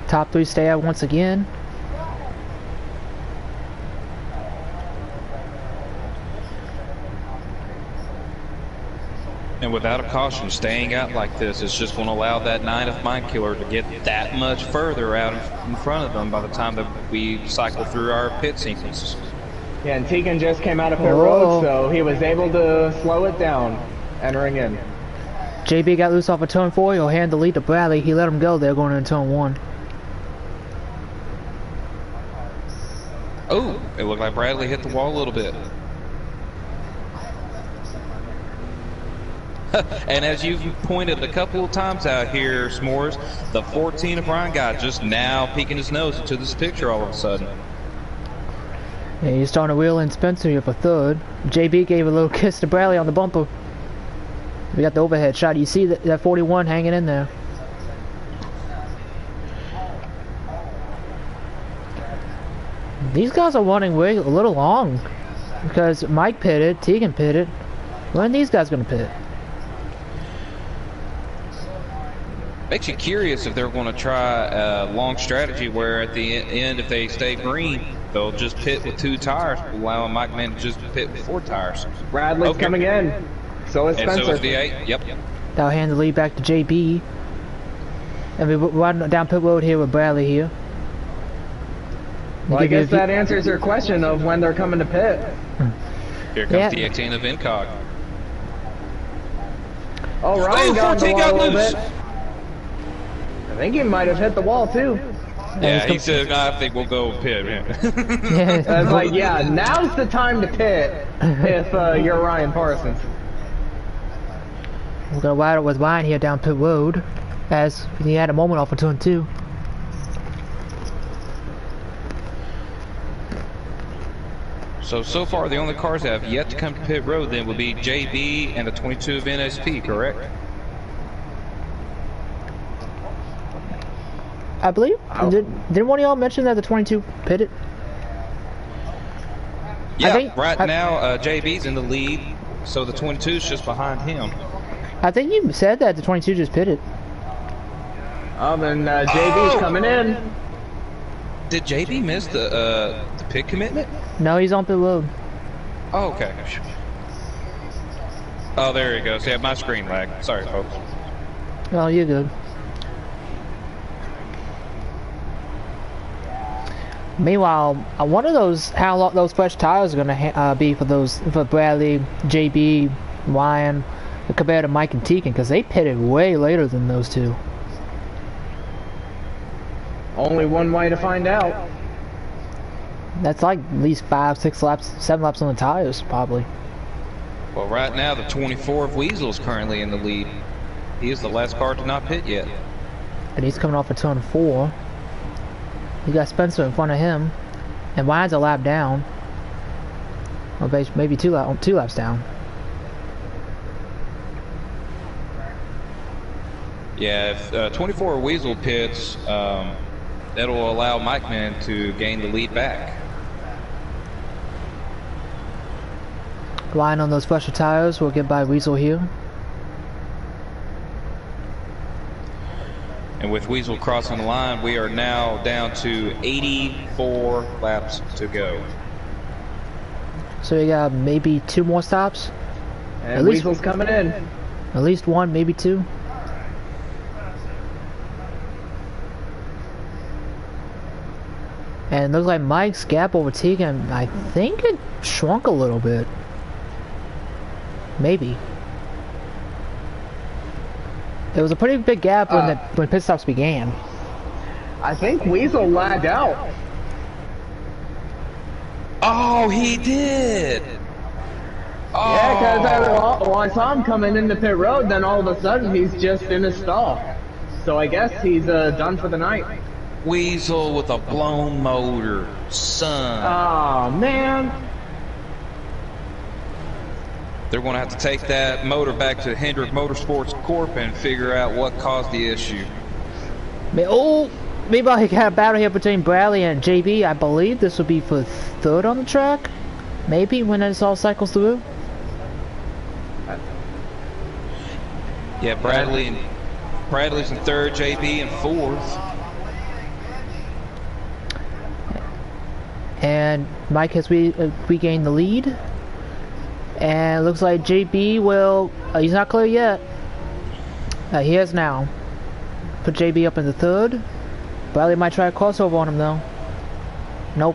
Top 3 stay out once again. And without a caution, staying out like this is just going to allow that 9th Mind Killer to get that much further out in front of them by the time that we cycle through our pit sequences. Yeah, and Tegan just came out of pit road, so he was able to slow it down, entering in. JB got loose off of turn 4. He'll hand the lead to Bradley. He let him go there going into turn 1. Oh, it looked like Bradley hit the wall a little bit. And as you've pointed a couple of times out here, S'mores, the 14 of Ryan guy just now peeking his nose into this picture all of a sudden. Yeah, he's starting to wheel in Spencer here for 3rd. JB gave a little kiss to Bradley on the bumper. We got the overhead shot. You see that 41 hanging in there. These guys are running way a little long because Mike pitted, Tegan pitted. When are these guys going to pit? Makes you curious if they're going to try a long strategy where at the end, if they stay green, they'll just pit with 2 tires, allowing Mike Man to just pit with 4 tires. Bradley's coming in. So is Spencer. And so is V8. Yep. That'll hand the lead back to JB. And we're riding down pit road here with Bradley here. Well, I guess that answers your question of when they're coming to pit. Here comes the 18 of Incog. Oh, Ryan got the wall a little loose. bit. I think he might have hit the wall too. Yeah, he said, I think we'll go pit. Yeah. I was like, yeah, now's the time to pit if you're Ryan Parsons. We're gonna ride it with Ryan here down pit road as he had a moment off of turn 2. So far, the only cars that have yet to come to pit road then would be JB and the 22 of NSP, correct? I believe. Didn't one of y'all mention that the 22 pitted? Yeah, now JB's in the lead, so the 22's just behind him. I think you said that the 22 just pitted. Oh, then JB's coming in. Did JB miss the pit commitment? No, he's on pit road. Oh, okay. Oh, there he goes. Yeah, my screen lagged. Sorry, folks. Oh, you're good. Meanwhile, I wonder how long those fresh tires are gonna be for Bradley, JB, Ryan, compared to Mike and Tegan, because they pitted way later than those two. Only one way to find out. That's like at least 5, 6 laps, 7 laps on the tires, probably. Well, right now the 24 of Weasel is currently in the lead. He is the last car to not pit yet. And he's coming off of turn 4. You got Spencer in front of him, and Ryan's a lap down. Or maybe two laps down. Yeah, if 24 Weasel pits, that'll allow Mike Man to gain the lead back. Ryan on those fresher tires will get by Weasel here. And with Weasel crossing the line, we are now down to 84 laps to go. So you got maybe 2 more stops? And Weasel's coming in. At least 1, maybe 2. And it looks like Mike's gap over Tegan, I think it shrunk a little bit. Maybe. It was a pretty big gap when pit stops began. I think Weasel lagged out. Oh, he did! Oh. Yeah, because I saw him coming into pit road, then all of a sudden he's just in his stall. So I guess he's done for the night. Weasel with a blown motor, son. Oh, man. they're going to have to take that motor back to Hendrick Motorsports Corp and figure out what caused the issue. Oh, maybe I had a battle here between Bradley and JB. I believe this would be for third on the track. Maybe when this all cycles through. Yeah, Bradley's in third, JB in fourth. And Mike has regained the lead. And it looks like JB will... he's not clear yet. He is now. Put JB up in the third. Bradley might try a crossover on him though. Nope.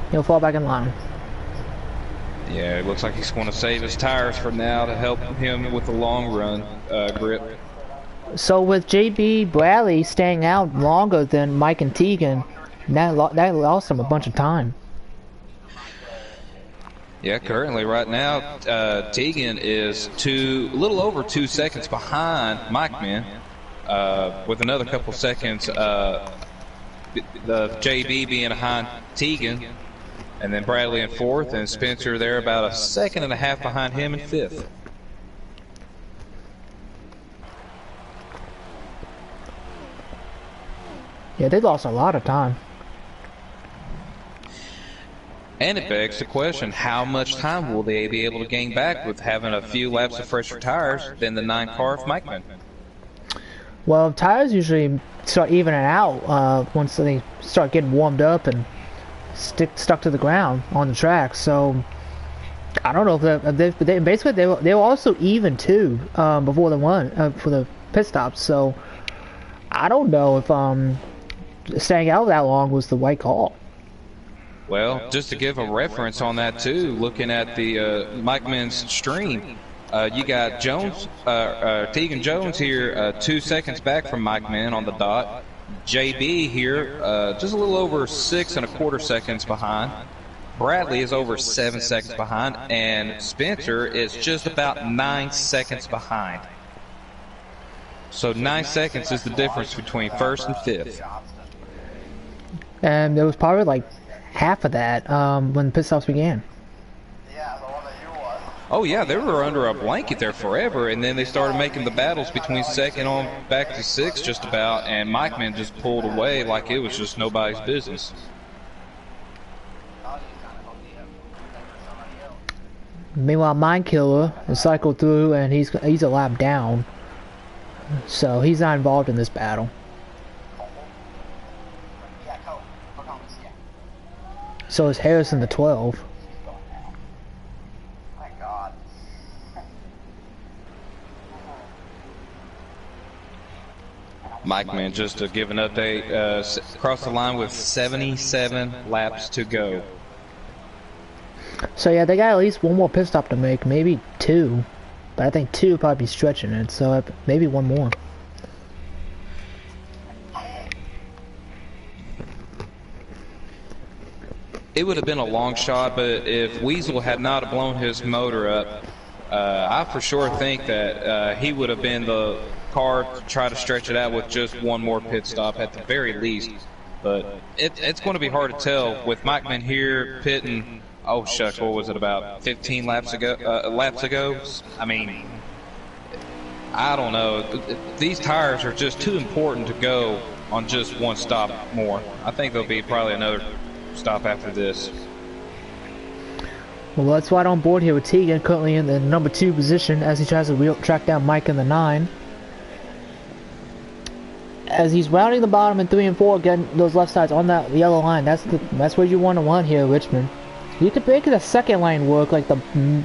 He'll fall back in line. Yeah, it looks like he's going to save his tires for now to help him with the long run grip. So with JB Bradley staying out longer than Mike and Tegan, that lost him a bunch of time. Yeah, currently right now, Tegan is a little over 2 seconds behind Mike Man, with another couple seconds, the JB being behind Tegan, and then Bradley in fourth, and Spencer there about 1.5 seconds behind him in fifth. Yeah, they lost a lot of time. And it begs the question, how much time will they be able to gain back with having a few laps of fresher tires than the 9 car of Mike Man? Well, tires usually start evening out once they start getting warmed up and stuck to the ground on the track. So I don't know if they were also even too before the for the pit stops. So I don't know if staying out that long was the right call. Well, just to give a reference on that too, looking at the Mike Man's stream, you got Tegan Jones here 2 seconds back from Mike Man on the dot. JB here just a little over 6.25 seconds behind. Bradley is over 7 seconds behind, and Spencer is just about 9 seconds behind. So 9 seconds is the difference between first and fifth. And there was probably like half of that when the pit stops began. Oh yeah, they were under a blanket there forever, and then they started making the battles between second on back to sixth just about, and Mike Man just pulled away like it was just nobody's business. Meanwhile, Mind Killer has cycled through and he's a lap down, so he's not involved in this battle. So is Harrison the 12. My God. Mike Man, just to give an update, crossed the line with 77 laps to go. So yeah, they got at least one more pit stop to make, maybe 2. But I think 2 would probably be stretching it, so maybe 1 more. It would have been a long shot, but if Weasel had not blown his motor up, I for sure think that he would have been the car to try to stretch it out with just 1 more pit stop at the very least. But it's going to be hard to tell with Mike Man here pitting. Oh shucks, what was it, about 15 laps ago? I mean, I don't know. These tires are just too important to go on just 1 stop more. I think there'll be probably another stop after this. Well, let's ride on board here with Tegan, currently in the number 2 position as he tries to track down Mike in the 9. As he's rounding the bottom in 3 and 4, getting those left sides on that yellow line. That's where you want to run here, Richmond. You could make the second lane work, like the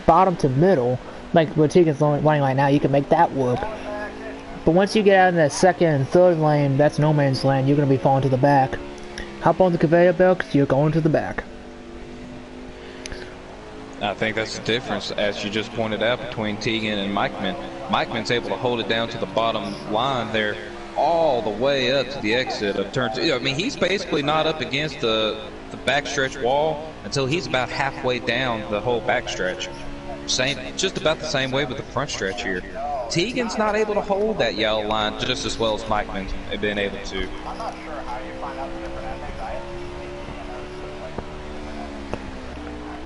bottom to middle, like where Tegan's running right now. You can make that work. But once you get out in that second and third lane, that's no man's land. You're going to be falling to the back. Hop on the conveyor belt, because you're going to the back. I think that's the difference, as you just pointed out, between Tegan and Mike Man. Mike Man's able to hold it down to the bottom line there, all the way up to the exit of turn 2. I mean, he's basically not up against the backstretch wall until he's about halfway down the whole backstretch. Just about the same way with the front stretch here. Tegan's not able to hold that yellow line just as well as Mike Man's been able to. I'm not sure how you find out the different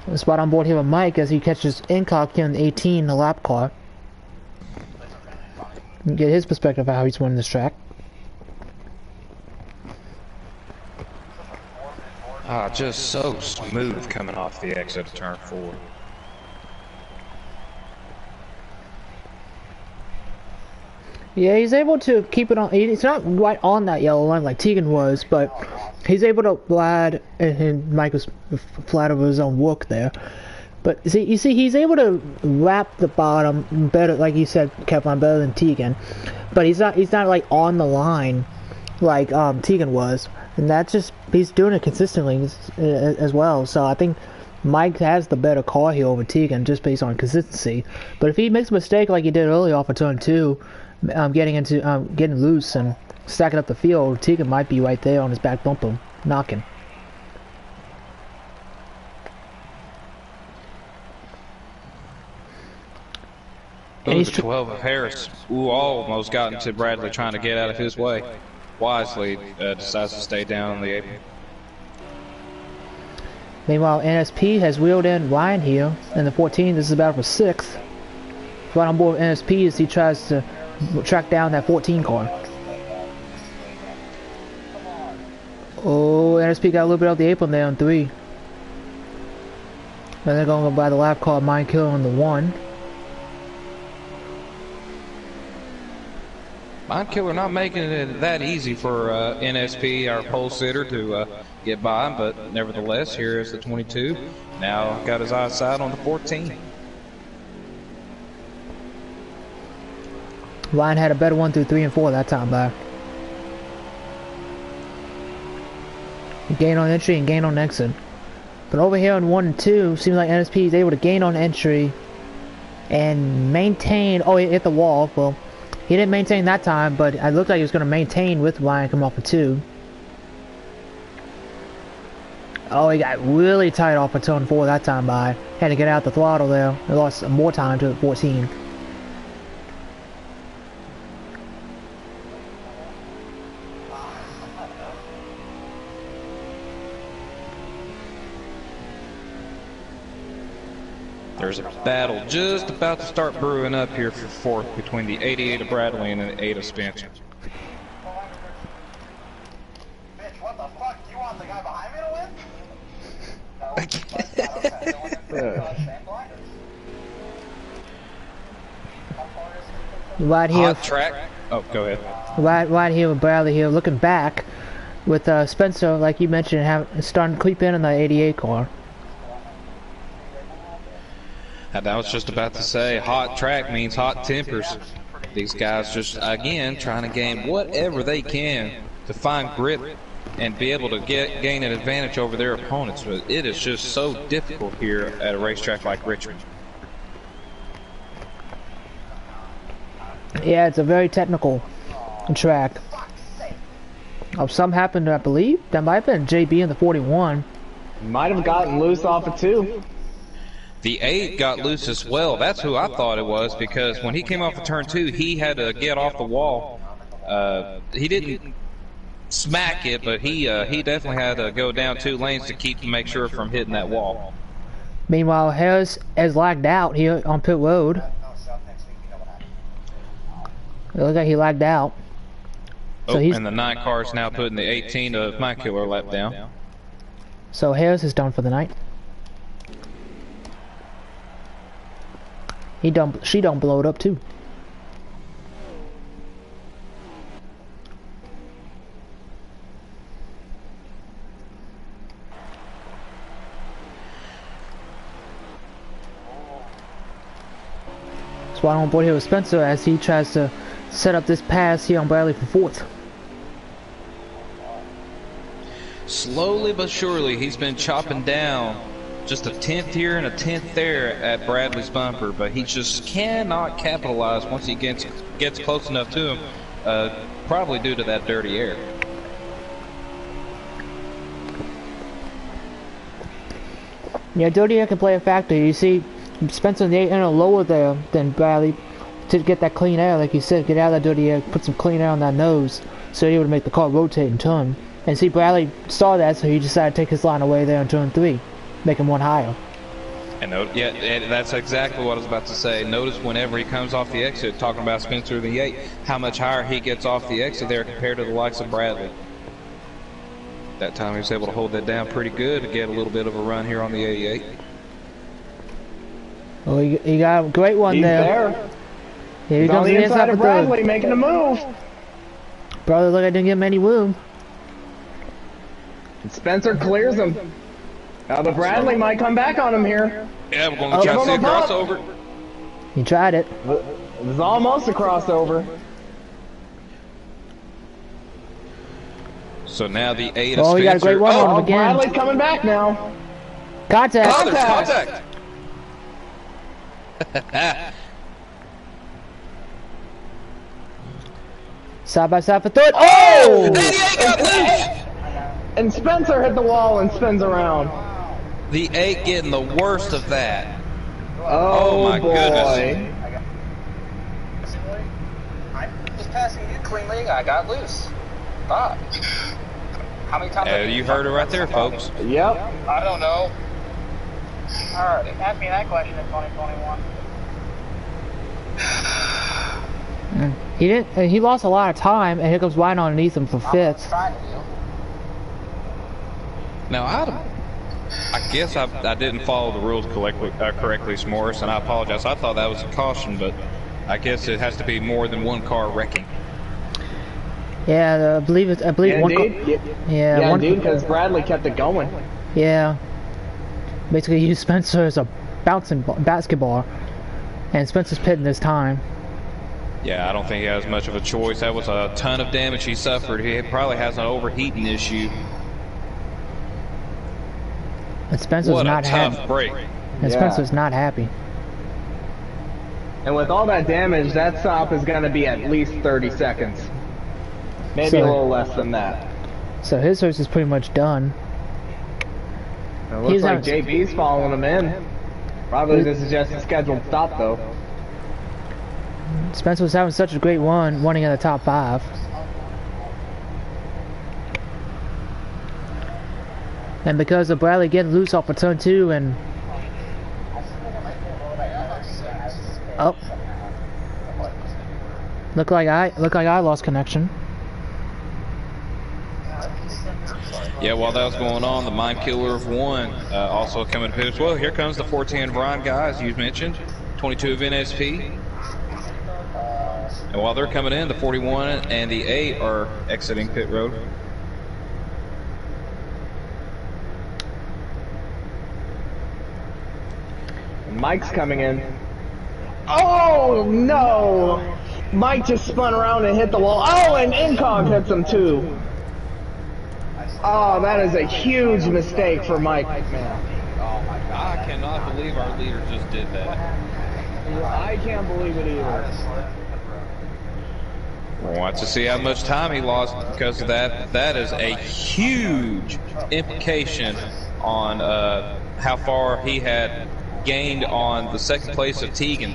endings. Spot on board here with Mike as he catches Incock here in the 18, the lap car. Get his perspective of how he's winning this track. Just so smooth coming off the exit of turn 4. Yeah, he's able to keep it on. He's not right on that yellow line like Tegan was, but he's able to glide, and Mike was flat over his own work there. But you see, he's able to wrap the bottom better, like you said, Kevin, better than Tegan. But he's not like on the line like Tegan was, and that's just he's doing it consistently as well. So I think Mike has the better car here over Tegan just based on consistency. But if he makes a mistake like he did earlier off of turn 2, getting loose and stacking up the field, Tegan might be right there on his back bumper, knocking. Ooh, the 12 of Harris. Ooh, almost got into Bradley trying to get out of his way. Wisely decides to stay down on the apron. Meanwhile, NSP has wheeled in Ryan here in the 14. This is about for 6th. Right on board with NSP as he tries to track down that 14 car. Oh, NSP got a little bit off the apron there on 3. And they're going to go by the lap car, Mind Killer on the 1. Mind Killer not making it that easy for NSP, our pole sitter, to get by him, but nevertheless, here is the 22. Now got his eyes set on the 14. Ryan had a better 1 through 3 and 4 that time by. Gain on entry and gain on exit. But over here on 1 and 2, seems like NSP is able to gain on entry and maintain. Oh, he hit the wall. Well, he didn't maintain that time, but it looked like he was going to maintain with Ryan coming off of 2. Oh, he got really tight off of turn 4 that time by. Had to get out the throttle there. He lost more time to 14. There's a battle just about to start brewing up here for 4th between the 88 of Bradley and the 8 of Spencer. Bitch, what the fuck? You want the guy behind me to win? Right here. Hot track. Oh, go ahead. Right here with Bradley here, looking back with Spencer, like you mentioned, starting to creep in on the 88 car. And I was just about to say, hot track means hot tempers. These guys just, again, trying to gain whatever they can to find grip and be able to gain an advantage over their opponents. But it is just so difficult here at a racetrack like Richmond. Yeah, it's a very technical track. Oh, something happened, I believe. That might have been JB in the 41. Might have gotten loose off of 2. The 8 got loose as well. That's who I thought it was, because when he came off of turn 2, he had to get off the wall. He didn't smack it, but he definitely had to go down 2 lanes to make sure from hitting that wall. Meanwhile, Harris has lagged out here on pit road. It looks like he lagged out. So and the 9 car's now putting the 18 of my killer lap down. So Harris is done for the night. She don't blow it up too. Swat on board here with Spencer as he tries to set up this pass here on Bradley for 4th. Slowly but surely, he's been chopping down just a 10th here and a 10th there at Bradley's bumper, but he just cannot capitalize once he gets close enough to him, probably due to that dirty air. Yeah, dirty air can play a factor. You see, Spencer and the 8 are lower there than Bradley to get that clean air, like you said, get out of that dirty air, put some clean air on that nose, so he would make the car rotate and turn. And see, Bradley saw that, so he decided to take his line away there on turn 3. Make him 1 higher. And that's exactly what I was about to say. Notice whenever he comes off the exit, talking about Spencer the 8, how much higher he gets off the exit there compared to the likes of Bradley. That time he was able to hold that down pretty good to get a little bit of a run here on the 88. Oh, he got a great one there. Here he comes on the inside of Bradley, third. making a move. Brother, look, I didn't give him any room. Spencer clears him. Now the Bradley might come back on him here. Yeah, we're going to try to see a crossover. He tried it. It was almost a crossover. So now the 8 Oh, of he got a great one on him again. Bradley's coming back now. Contact. Contact. Side by side for third. Oh! And Spencer hit the wall and spins around. The 8 getting the worst of that. Oh my boy. goodness. I was passing you cleanly. I got loose. Stop. How many times? You heard it right there, folks. Yep. I don't know. Alright, ask me that question in 2021. He didn't. He lost a lot of time, and here comes Ryan underneath him for fifth. Now, I guess I didn't follow the rules correctly, S'mores, and I apologize. I thought that was a caution, but I guess it has to be more than one car wrecking. Yeah, I believe one. Yeah, one dude, because Bradley kept it going. Yeah. Basically, used Spencer as a bouncing basketball, and Spencer's pitting this time. Yeah, I don't think he has much of a choice. That was a ton of damage he suffered. He probably has an overheating issue. And Spencer's What not a tough happy. break. And Spencer's not happy. And with all that damage, that stop is going to be at least 30 seconds. Maybe a little less than that. So his race is pretty much done. It looks like JB's following him in. Probably this is just a scheduled stop, though. Spencer was having such a great run, running in the top 5. And because of Bradley getting loose off of turn 2 and... Oh. Look like I lost connection. Yeah, while that was going on, the Mind Killer of 1 also coming to pit as well. Here comes the 410 Brian guys you mentioned, 22 of NSP. And while they're coming in, the 41 and the 8 are exiting pit road. And Mike's coming in. Oh no! Mike just spun around and hit the wall. Oh, and Incog hits him too. Oh, that is a huge mistake for Mike, man. I cannot believe our leader just did that. I can't believe it either. We'll watch to see how much time he lost because of that. That is a huge implication on how far he had gained on the second place of Tegan.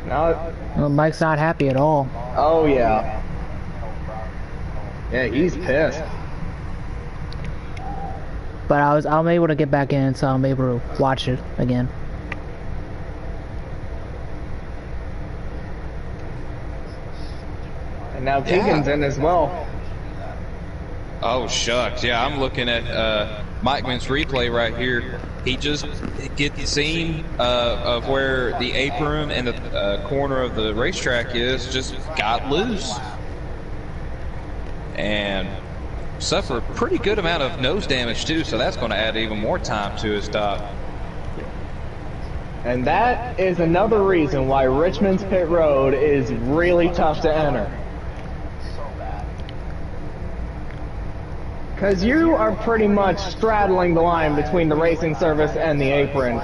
No. Well, Mike's not happy at all. Oh yeah. Yeah, he's pissed. But I'm able to get back in, so I'm able to watch it again. And now Tegan's in as well. Oh shucks, yeah, I'm looking at Mike Mint's replay right here. He just get the scene of where the apron and the corner of the racetrack is just got loose and suffered a pretty good amount of nose damage too, so that's going to add even more time to his stop. And that is another reason why Richmond's pit road is really tough to enter. Because you are pretty much straddling the line between the racing service and the apron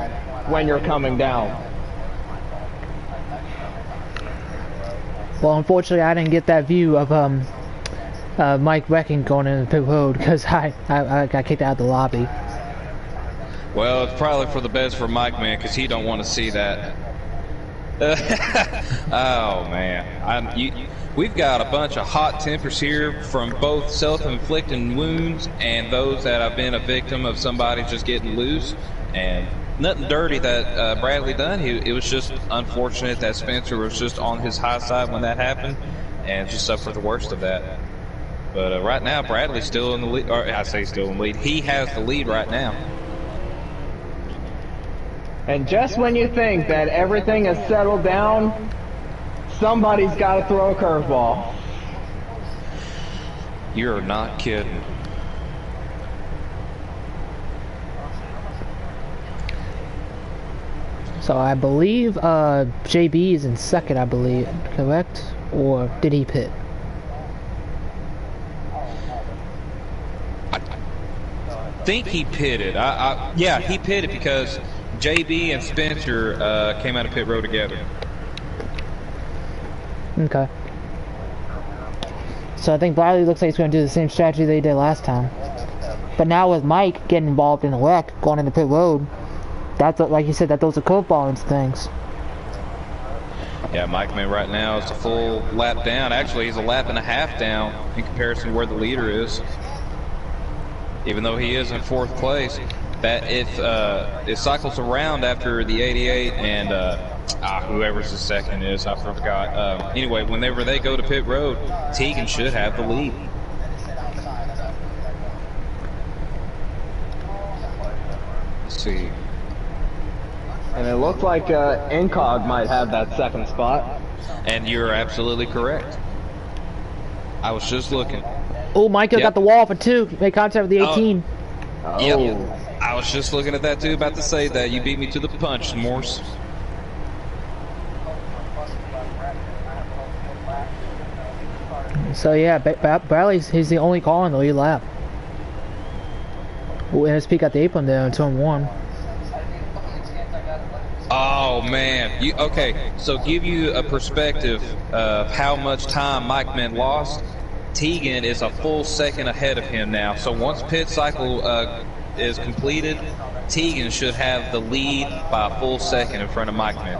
when you're coming down. Well, unfortunately, I didn't get that view of Mike wrecking going into the pit road because I got kicked out of the lobby. Well, it's probably for the best for Mike, man, because he don't want to see that. Oh man, we've got a bunch of hot tempers here from both self-inflicted wounds and those that have been a victim of somebody just getting loose. And nothing dirty that Bradley done. It was just unfortunate that Spencer was just on his high side when that happened, and just suffered the worst of that. But right now, Bradley's still in the lead. Or I say still in the lead. He has the lead right now. And just when you think that everything has settled down, somebody's got to throw a curveball. You're not kidding. So I believe JB is in second, I believe, correct? Or did he pit? I think he pitted. Yeah, he pitted because JB and Spencer came out of pit road together. Okay. So I think Bradley looks like he's going to do the same strategy they did last time. But now with Mike getting involved in a wreck, going into pit road, that's like you said, that throws a curveball into things. Yeah, Mike Man right now is a full lap down. Actually, he's a lap and a half down in comparison to where the leader is. Even though he is in 4th place, that if it cycles around after the 88 and whoever's the second is, I forgot. Anyway, whenever they go to pit road, Tegan should have the lead. Let's see. And it looks like Incog might have that second spot. And you're absolutely correct. I was just looking. Oh, Michael got the wall for 2. Made contact with the 18. Oh. Yep. I was just looking at that too, about to say that. You beat me to the punch, Morse. So yeah, Bradley's he's the only car on the lead lap. Oh, NSP got the apron there in turn 1. Oh man, okay, so give you a perspective of how much time Mike Man lost. Tegan is a full second ahead of him now, so once pit cycle is completed, Tegan should have the lead by a full second in front of Mike Man.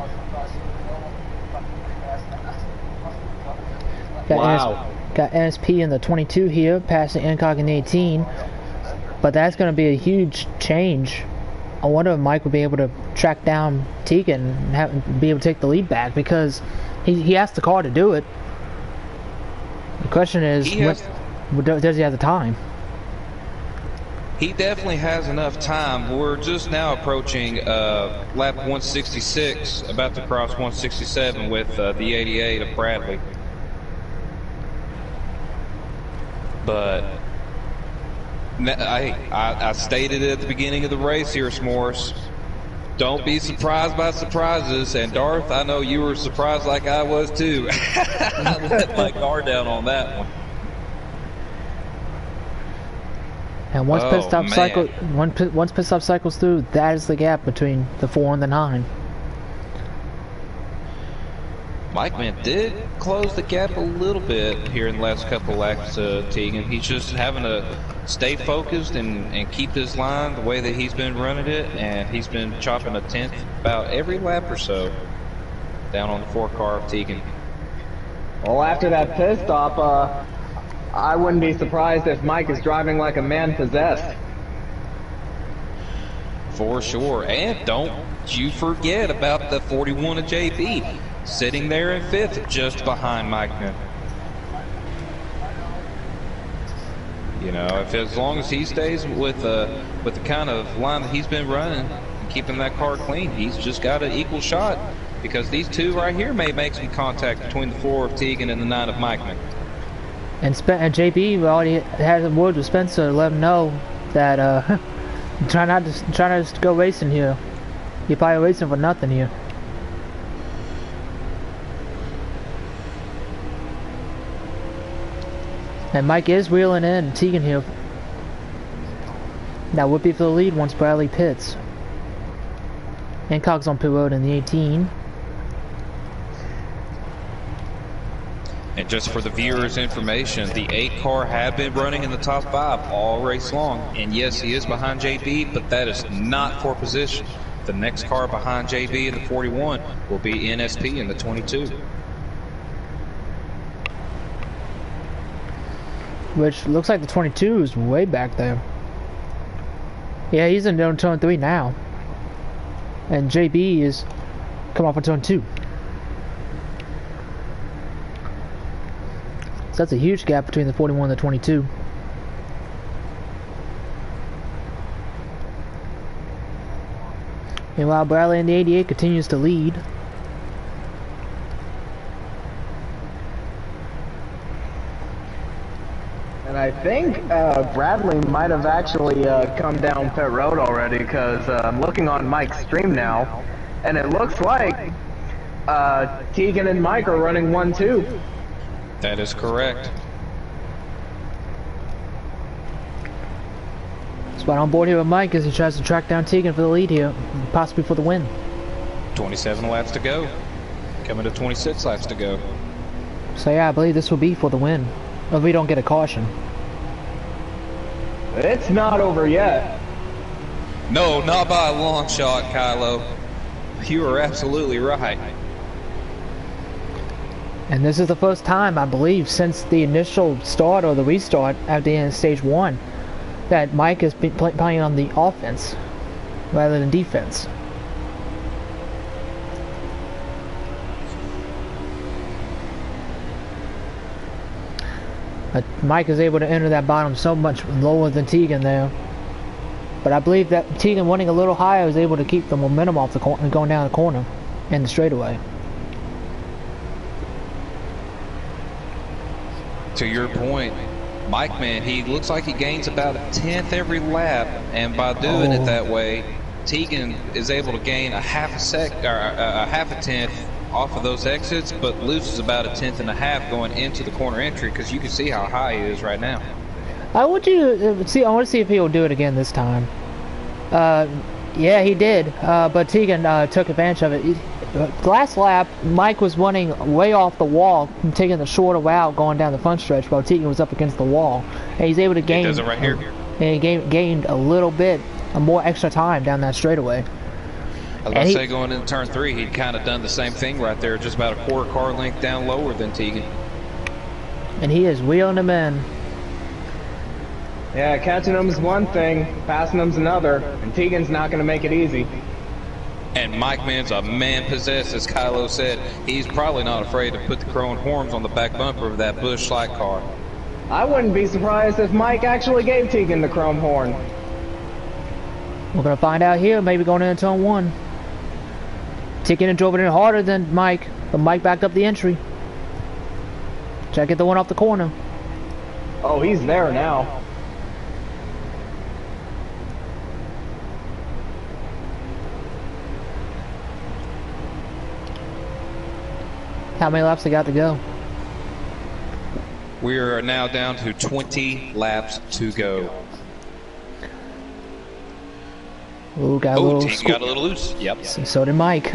Got NSP in the 22 here, passing Incog in the 18, but that's going to be a huge change. I wonder if Mike will be able to track down Tegan and be able to take the lead back, because he has the car to do it. The question is, does he have the time? He definitely has enough time. We're just now approaching lap 166, about to cross 167 with the 88 of Bradley. But I stated it at the beginning of the race here, S'mores. Don't be surprised by surprises. And Darth, I know you were surprised like I was too. I let my guard down on that one. And once pit stop cycles through, that is the gap between the 4 and the 9. Mike Man did close the gap a little bit here in the last couple laps to Tegan. He's just having to stay focused and keep his line the way that he's been running it, and he's been chopping a 10th about every lap or so down on the 4 car of Tegan. Well, after that pit stop, I wouldn't be surprised if Mike is driving like a man possessed. For sure. And don't you forget about the 41 of JB. Sitting there in 5th, just behind Mike Man. You know, as long as he stays with the kind of line that he's been running, and keeping that car clean, he's just got an equal shot. Because these two right here may make some contact between the 4 of Tegan and the 9 of Mike Man. And JB already had a word with Spencer to let him know that try not to go racing here. You're probably racing for nothing here. And Mike is wheeling in Tegan here. Now would be for the lead once Bradley pits. Incog's on pit road in the 18. And just for the viewers' information, the 8 car had been running in the top 5 all race long. And yes, he is behind JB, but that is not for position. The next car behind JB in the 41 will be NSP in the 22. Which looks like the 22 is way back there. Yeah, he's in turn 3 now. And JB is coming off of turn 2. So that's a huge gap between the 41 and the 22. Meanwhile, Bradley in the 88 continues to lead. And I think Bradley might have actually come down pit road already, because I'm looking on Mike's stream now, and it looks like Tegan and Mike are running 1-2. That is correct. Spot on board here with Mike as he tries to track down Tegan for the lead here, possibly for the win. 27 laps to go. Coming to 26 laps to go. So yeah, I believe this will be for the win, if we don't get a caution. It's not over yet. No, not by a long shot, Kylo. You are absolutely right. And this is the first time, I believe, since the initial start or the restart at the end of stage 1, that Mike has been playing on the offense rather than defense. Mike is able to enter that bottom so much lower than Tegan there. But I believe that Tegan winning a little higher is able to keep the momentum off the corner, going down the corner and the straightaway. To your point, Mike, man, he looks like he gains about a 10th every lap, and by doing it that way, Tegan is able to gain a half a tenth off of those exits, but loses about a 10th and a half going into the corner entry, because you can see how high he is right now. I want to see if he'll do it again this time. Yeah, he did, but Tegan took advantage of it. Last lap, Mike was running way off the wall, taking the shorter route going down the front stretch, while Tegan was up against the wall. And he's able to gain. He does it right here. And he gained a little bit more extra time down that straightaway. I was going to say, going into turn 3, he'd kind of done the same thing right there, just about a quarter car length down lower than Tegan. And he is wheeling him in. Yeah, catching him is one thing, passing him's another, and Tegan's not going to make it easy. And Mike Man's a man possessed, as Kylo said. He's probably not afraid to put the chrome horns on the back bumper of that Busch Slide car. I wouldn't be surprised if Mike actually gave Tegan the chrome horn. We're going to find out here, maybe going into turn 1. Tegan drove it in harder than Mike, but Mike backed up the entry. Try to get the one off the corner. Oh, he's there now. How many laps they got to go? We are now down to 20 laps to go. Ooh, got a little Tegan got a little loose. Yep. So did Mike.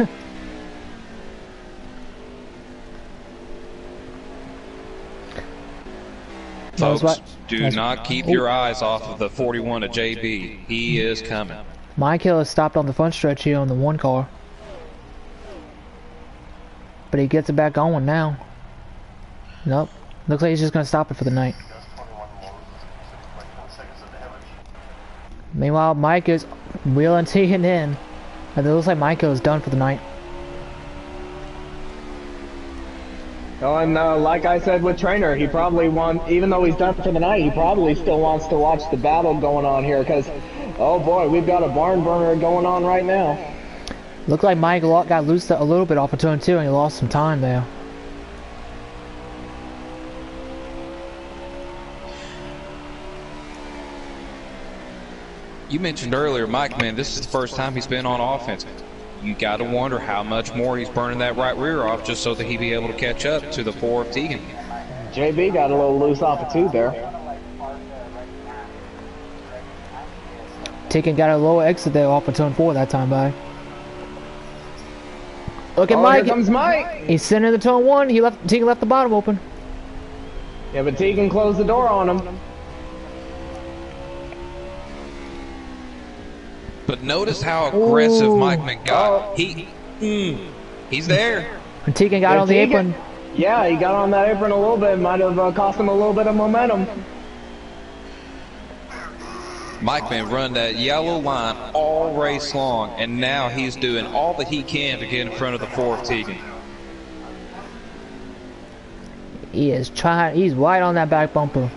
Folks, do not keep your eyes off of the 41 of JB. He is coming. Mike Hill has stopped on the front stretch here on the 1 car. But he gets it back going now. Nope. Looks like he's just going to stop it for the night. Meanwhile, Mike is wheeling Tegan in. And it looks like Mike is done for the night. Oh, and like I said with Trainer, he probably wants, even though he's done for the night, he probably still wants to watch the battle going on here, because, oh boy, we've got a barn burner going on right now. Looked like Mike got loose a little bit off of turn 2 and he lost some time there. You mentioned earlier, Mike, man, this is the first time he's been on offense. You got to wonder how much more he's burning that right rear off just so that he'd be able to catch up to the 4 of Tegan. JB got a little loose off of 2 there. Tegan got a lower exit there off of turn 4 that time by. Look at Mike. Here comes Mike. He's sitting in the turn 1. Tegan left the bottom open. Yeah, but Tegan closed the door on him. But notice how aggressive Mike got. He's there. And Tegan got on the apron. Yeah, he got on that apron a little bit. Might have cost him a little bit of momentum. Mike been run that yellow line all race long, and now he's doing all that he can to get in front of the 4 of Tegan. He is trying. He's right on that back bumper.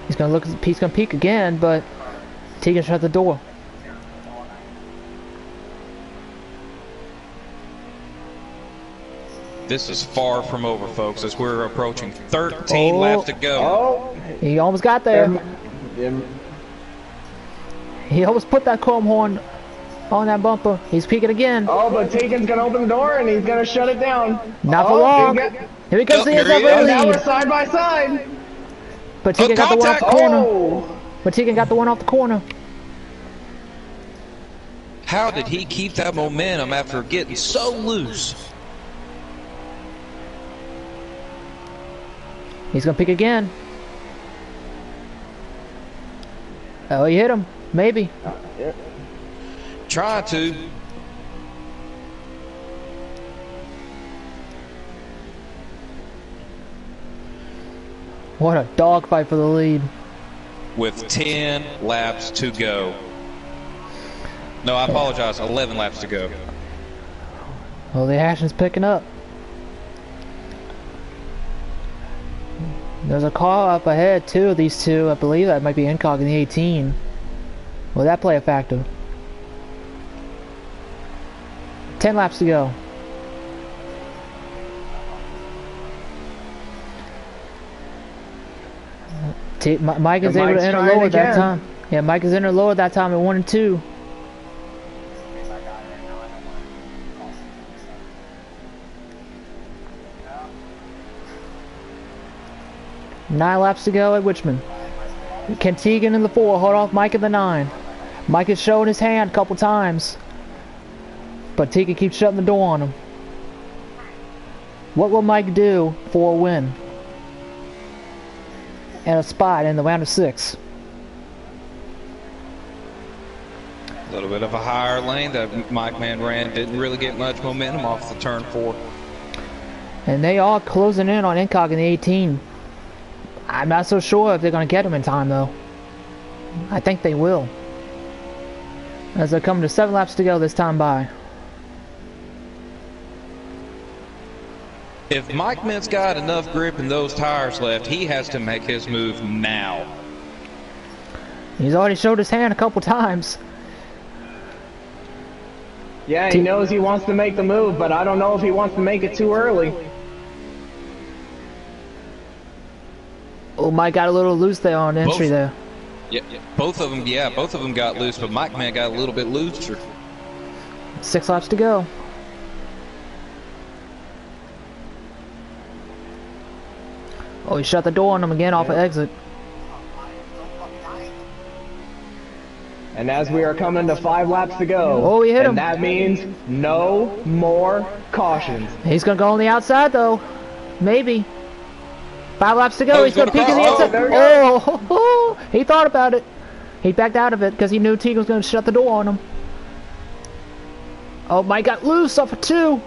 He's gonna look. He's gonna peek again, but Tegan shut the door. This is far from over, folks, as we're approaching 13 laps to go. Oh, He almost got there. Him. He almost put that chrome horn on that bumper. He's peeking again. Oh, but Tegan's gonna open the door and he's gonna shut it down. Not for long. Here he comes. Oh, He has here he that is. Now we're lead. side by side. But Tegan got the one off the contact. corner. Oh, But Tegan got the one off the corner. How did he keep that momentum after getting so loose? He's gonna peek again. Oh, he hit him. Maybe. Try to. What a dogfight for the lead. With 10 laps to go. No, I apologize. 11 laps to go. Well, the action's picking up. There's a car up ahead too, these two. I believe that might be Incog in the 18. Will that play a factor? 10 laps to go. Mike is able to enter lower that time. Yeah, Mike is enter lower that time at 1 and 2. Nine laps to go at Richmond. Can Tegan in the 4 hold off Mike in the 9? Mike is showing his hand a couple times, but Tegan keeps shutting the door on him. What will Mike do for a win and a spot in the round of 6? A little bit of a higher lane that Mike Man ran. Didn't really get much momentum off the turn 4. And they are closing in on Incog in the 18. I'm not so sure if they're going to get him in time, though. I think they will. As they're coming to 7 laps to go this time by. If Mike Mint's got enough grip in those tires left, he has to make his move now. He's already showed his hand a couple times. yeah, he knows he wants to make the move, but I don't know if he wants to make it too early. Oh, Mike got a little loose there on entry there. Yeah, both of them got loose, but Mike Man got a little bit looser. 6 laps to go. Oh, he shut the door on him again off of exit. And as we are coming to 5 laps to go, Oh, he hit him. and that means no more cautions. He's going to go on the outside, though. Maybe. 5 laps to go. Oh, he's going to peek in the cross. inside. there we Oh, he thought about it. He backed out of it because he knew Tegan was going to shut the door on him. Oh, Mike got loose off of 2.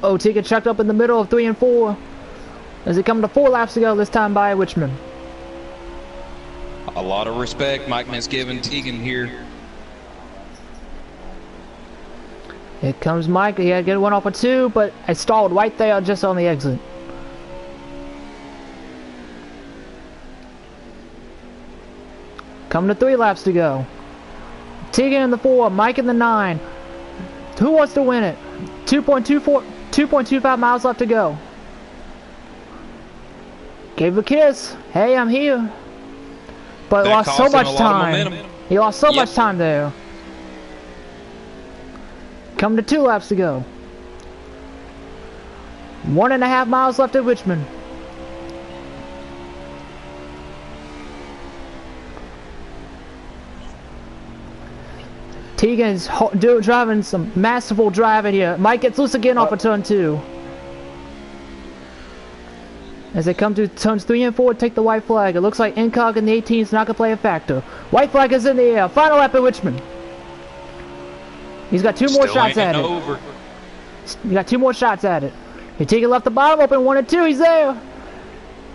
Oh, Tegan chucked up in the middle of 3 and 4. As he come to 4 laps to go this time by Richmond. A lot of respect Mike Man's giving Tegan here. Here comes Mike. He had to get one off of 2, but I stalled right there just on the exit. Coming to 3 laps to go. Tegan in the 4, Mike in the 9. Who wants to win it? 2.25 miles left to go. Gave a kiss. Hey, I'm here. But That lost so cost him much a lot of time. momentum. He lost so Yep. much time there. Coming to 2 laps to go. 1.5 miles left at Richmond. Tegan's driving some masterful driving here. Mike gets loose again off of turn 2. As they come to turns 3 and 4, take the white flag. It looks like Incog in the 18 is not going to play a factor. White flag is in the air. Final lap at Richmond. He's got 2 more shots at it. Over. You got 2 more shots at it. Tegan left the bottom open, 1 and 2, he's there.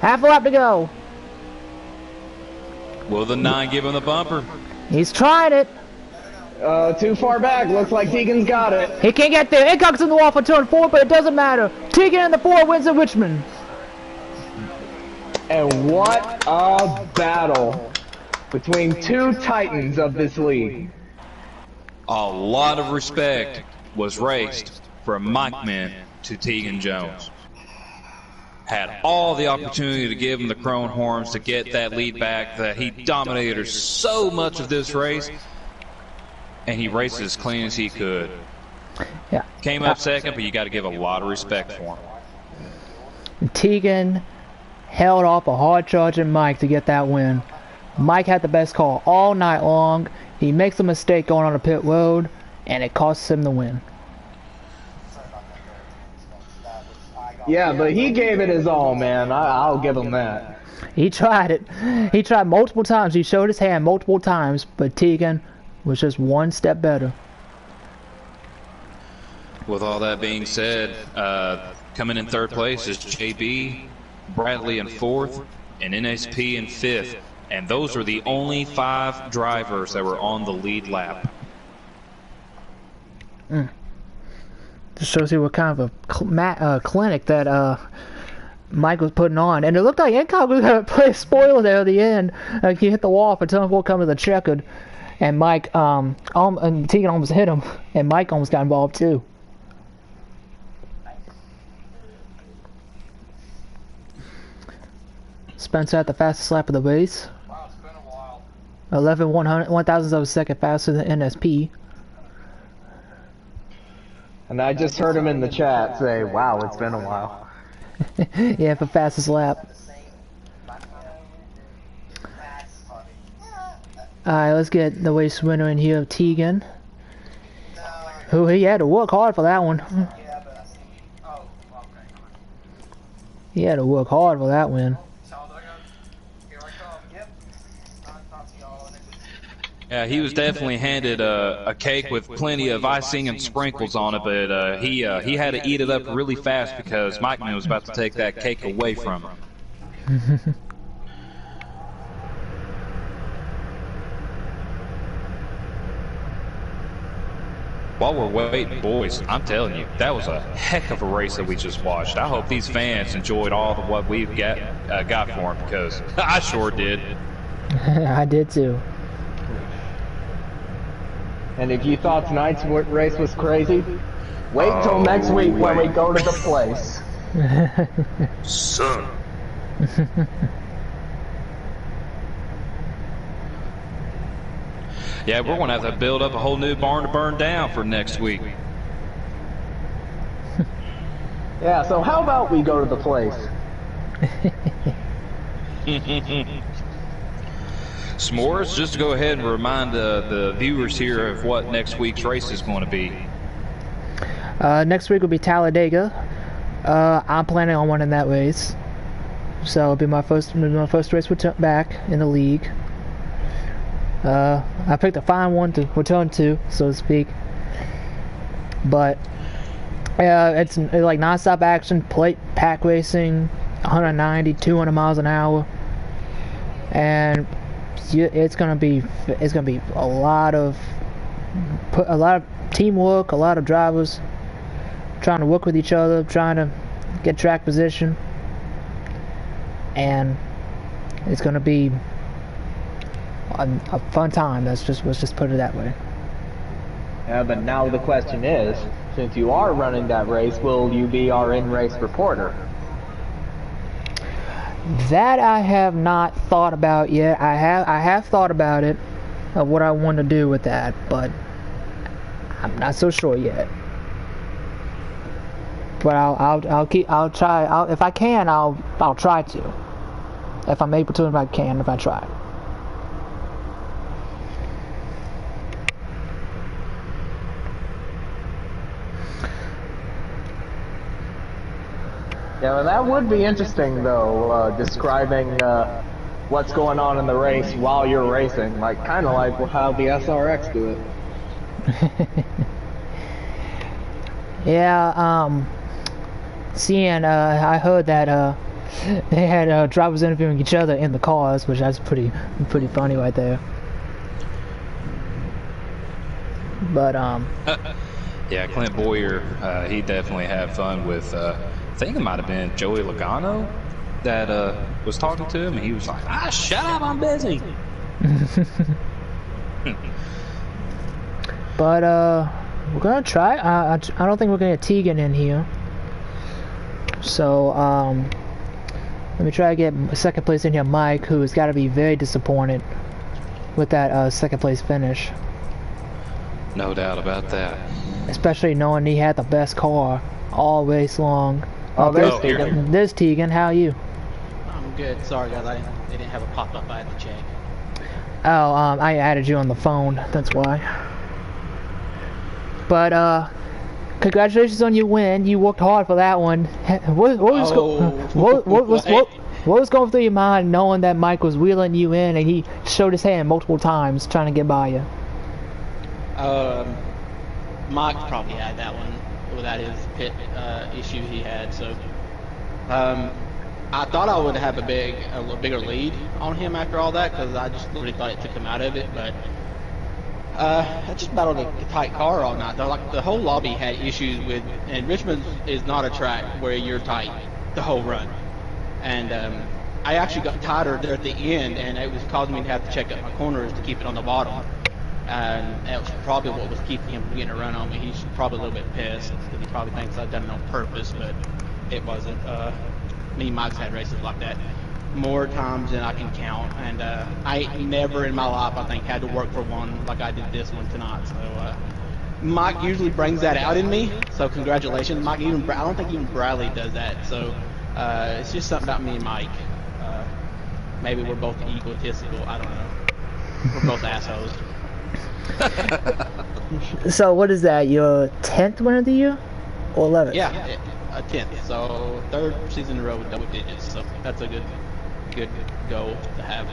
Half a lap to go. Will the 9 give him the bumper? He's trying it. Too far back. Looks like Tegan's got it. He can't get there. Hickok's in the wall for turn 4, but it doesn't matter. Tegan in the 4 wins at Richmond. And what a battle between two titans of this league. A lot of respect was raised from Mike Min to Tegan Jones. Had all the opportunity to give him the Chrome Horns to get that lead back, that he dominated so much of this race, and he raced as clean as he could. Yeah. Came up second, but you got to give a lot of respect for him. Tegan held off a hard-charging Mike to get that win. Mike had the best call all night long. He makes a mistake going on the pit road, and it costs him the win. Yeah, but he gave it his all, man. I'll give him that. He tried it. He tried multiple times. He showed his hand multiple times, but Tegan was just one step better. With all that being said, coming in 3rd place is JB, Bradley in 4th, and NSP in 5th. And those are the only 5 drivers that were on the lead lap. Just shows you what kind of a clinic that Mike was putting on. And it looked like Hancock was going to play a spoiler there at the end. Like he hit the wall for turn 4 coming to the checkered. And Mike, and Tegan almost hit him. And Mike almost got involved too. Spencer had the fastest lap of the race. Wow, it's been a while. 11 1,000ths of a second faster than NSP. And I just heard him in the chat say, wow, it's been a while. Yeah, for fastest lap. Alright, let's get the race winner in here, Tegan. Who he had to work hard for that one. He had to work hard for that win. Yeah, he was definitely handed a cake with plenty of icing and sprinkles on it, but he had to eat it up really fast because Mike Man was about to take that cake away from him. While we're waiting, boys, I'm telling you, that was a heck of a race that we just watched. I hope these fans enjoyed all of what we've got for them, because I sure did. I did too. And if you thought tonight's race was crazy, wait till next week when we go to the place. Son. Yeah, we're going to have to build up a whole new barn to burn down for next week. Yeah, so how about we go to the place? S'mores, just to go ahead and remind the viewers here of what next week's race is going to be. Next week will be Talladega. I'm planning on winning that race. So it'll be my first race back in the league. I picked a fine one to return to, so to speak. But it's like non-stop action, plate pack racing, 190, 200 miles an hour, and it's gonna be a lot of teamwork, a lot of drivers trying to work with each other, trying to get track position, and it's gonna be a fun time. Let's just put it that way. Yeah, but now the question is, since you are running that race, will you be our in-race reporter? That I have not thought about yet. I have thought about it, of what I want to do with that, but I'm not so sure yet. But I'll try. If I can, I'll try to. If I'm able to, if I can, if I try. Yeah, well, that would be interesting, though, describing what's going on in the race while you're racing, like kind of like how the SRX do it. Yeah, seeing, I heard that they had drivers interviewing each other in the cars, which that's pretty funny right there. But Yeah, Clint Boyer, he definitely had fun with, I think it might have been Joey Logano that was talking to him, and he was like, shut up, I'm busy. But we're gonna try. I don't think we're gonna get Tegan in here. So let me try to get second place in here. Mike, who has got to be very disappointed with that second place finish. No doubt about that. Especially knowing he had the best car all race long. Oh, there's Tegan. There's Tegan. How are you? I'm good. Sorry guys, they didn't have a pop-up. I had to check. Oh, I added you on the phone. That's why. But congratulations on your win. You worked hard for that one. What was going through your mind knowing that Mike was wheeling you in and he showed his hand multiple times trying to get by you? Mike probably had that one without his pit issue he had. So I thought I would have a bigger lead on him after all that, because I just really thought it took him out of it. But I just battled a tight car all night. Like the whole lobby had issues with, and Richmond is not a track where you're tight the whole run. And I actually got tighter there at the end, and it was causing me to have to check up my corners to keep it on the bottom. And that was probably what was keeping him from getting a run on me. He's probably a little bit pissed because he probably thinks I've done it on purpose, but it wasn't. Me and Mike's had races like that more times than I can count, and I never in my life, I think, had to work for one like I did this one tonight. So Mike usually brings that out in me, so congratulations, Mike. I don't think even Bradley does that, so it's just something about me and Mike. Maybe we're both egotistical, I don't know. We're both assholes. So what is that, your 10th win of the year? Or 11th? Yeah, a 10th, so third season in a row with double digits, so that's a good goal to have.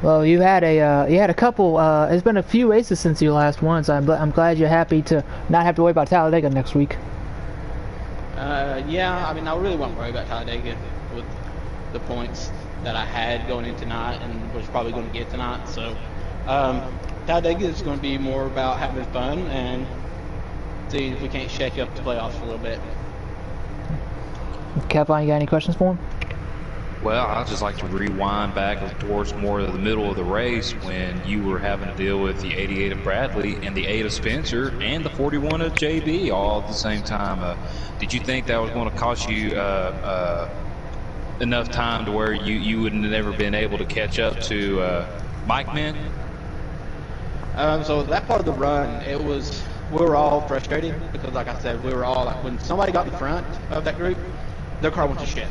Well, you had a couple. It's been a few races since you last won, so I'm glad you're happy to not have to worry about Talladega next week. Yeah, I mean, I really won't worry about Talladega with the points that I had going in tonight and was probably going to get tonight. So Talladega is going to be more about having fun and see if we can't shake up the playoffs a little bit. Kevin, you got any questions for him? Well, I'd just like to rewind back towards more of the middle of the race when you were having to deal with the 88 of Bradley and the 8 of Spencer and the 41 of JB all at the same time. Did you think that was going to cost you enough time to where you would have never been able to catch up to Mike Man? So that part of the run, we were all frustrated because, like I said, we were all like, when somebody got in front of that group, their car went to shit.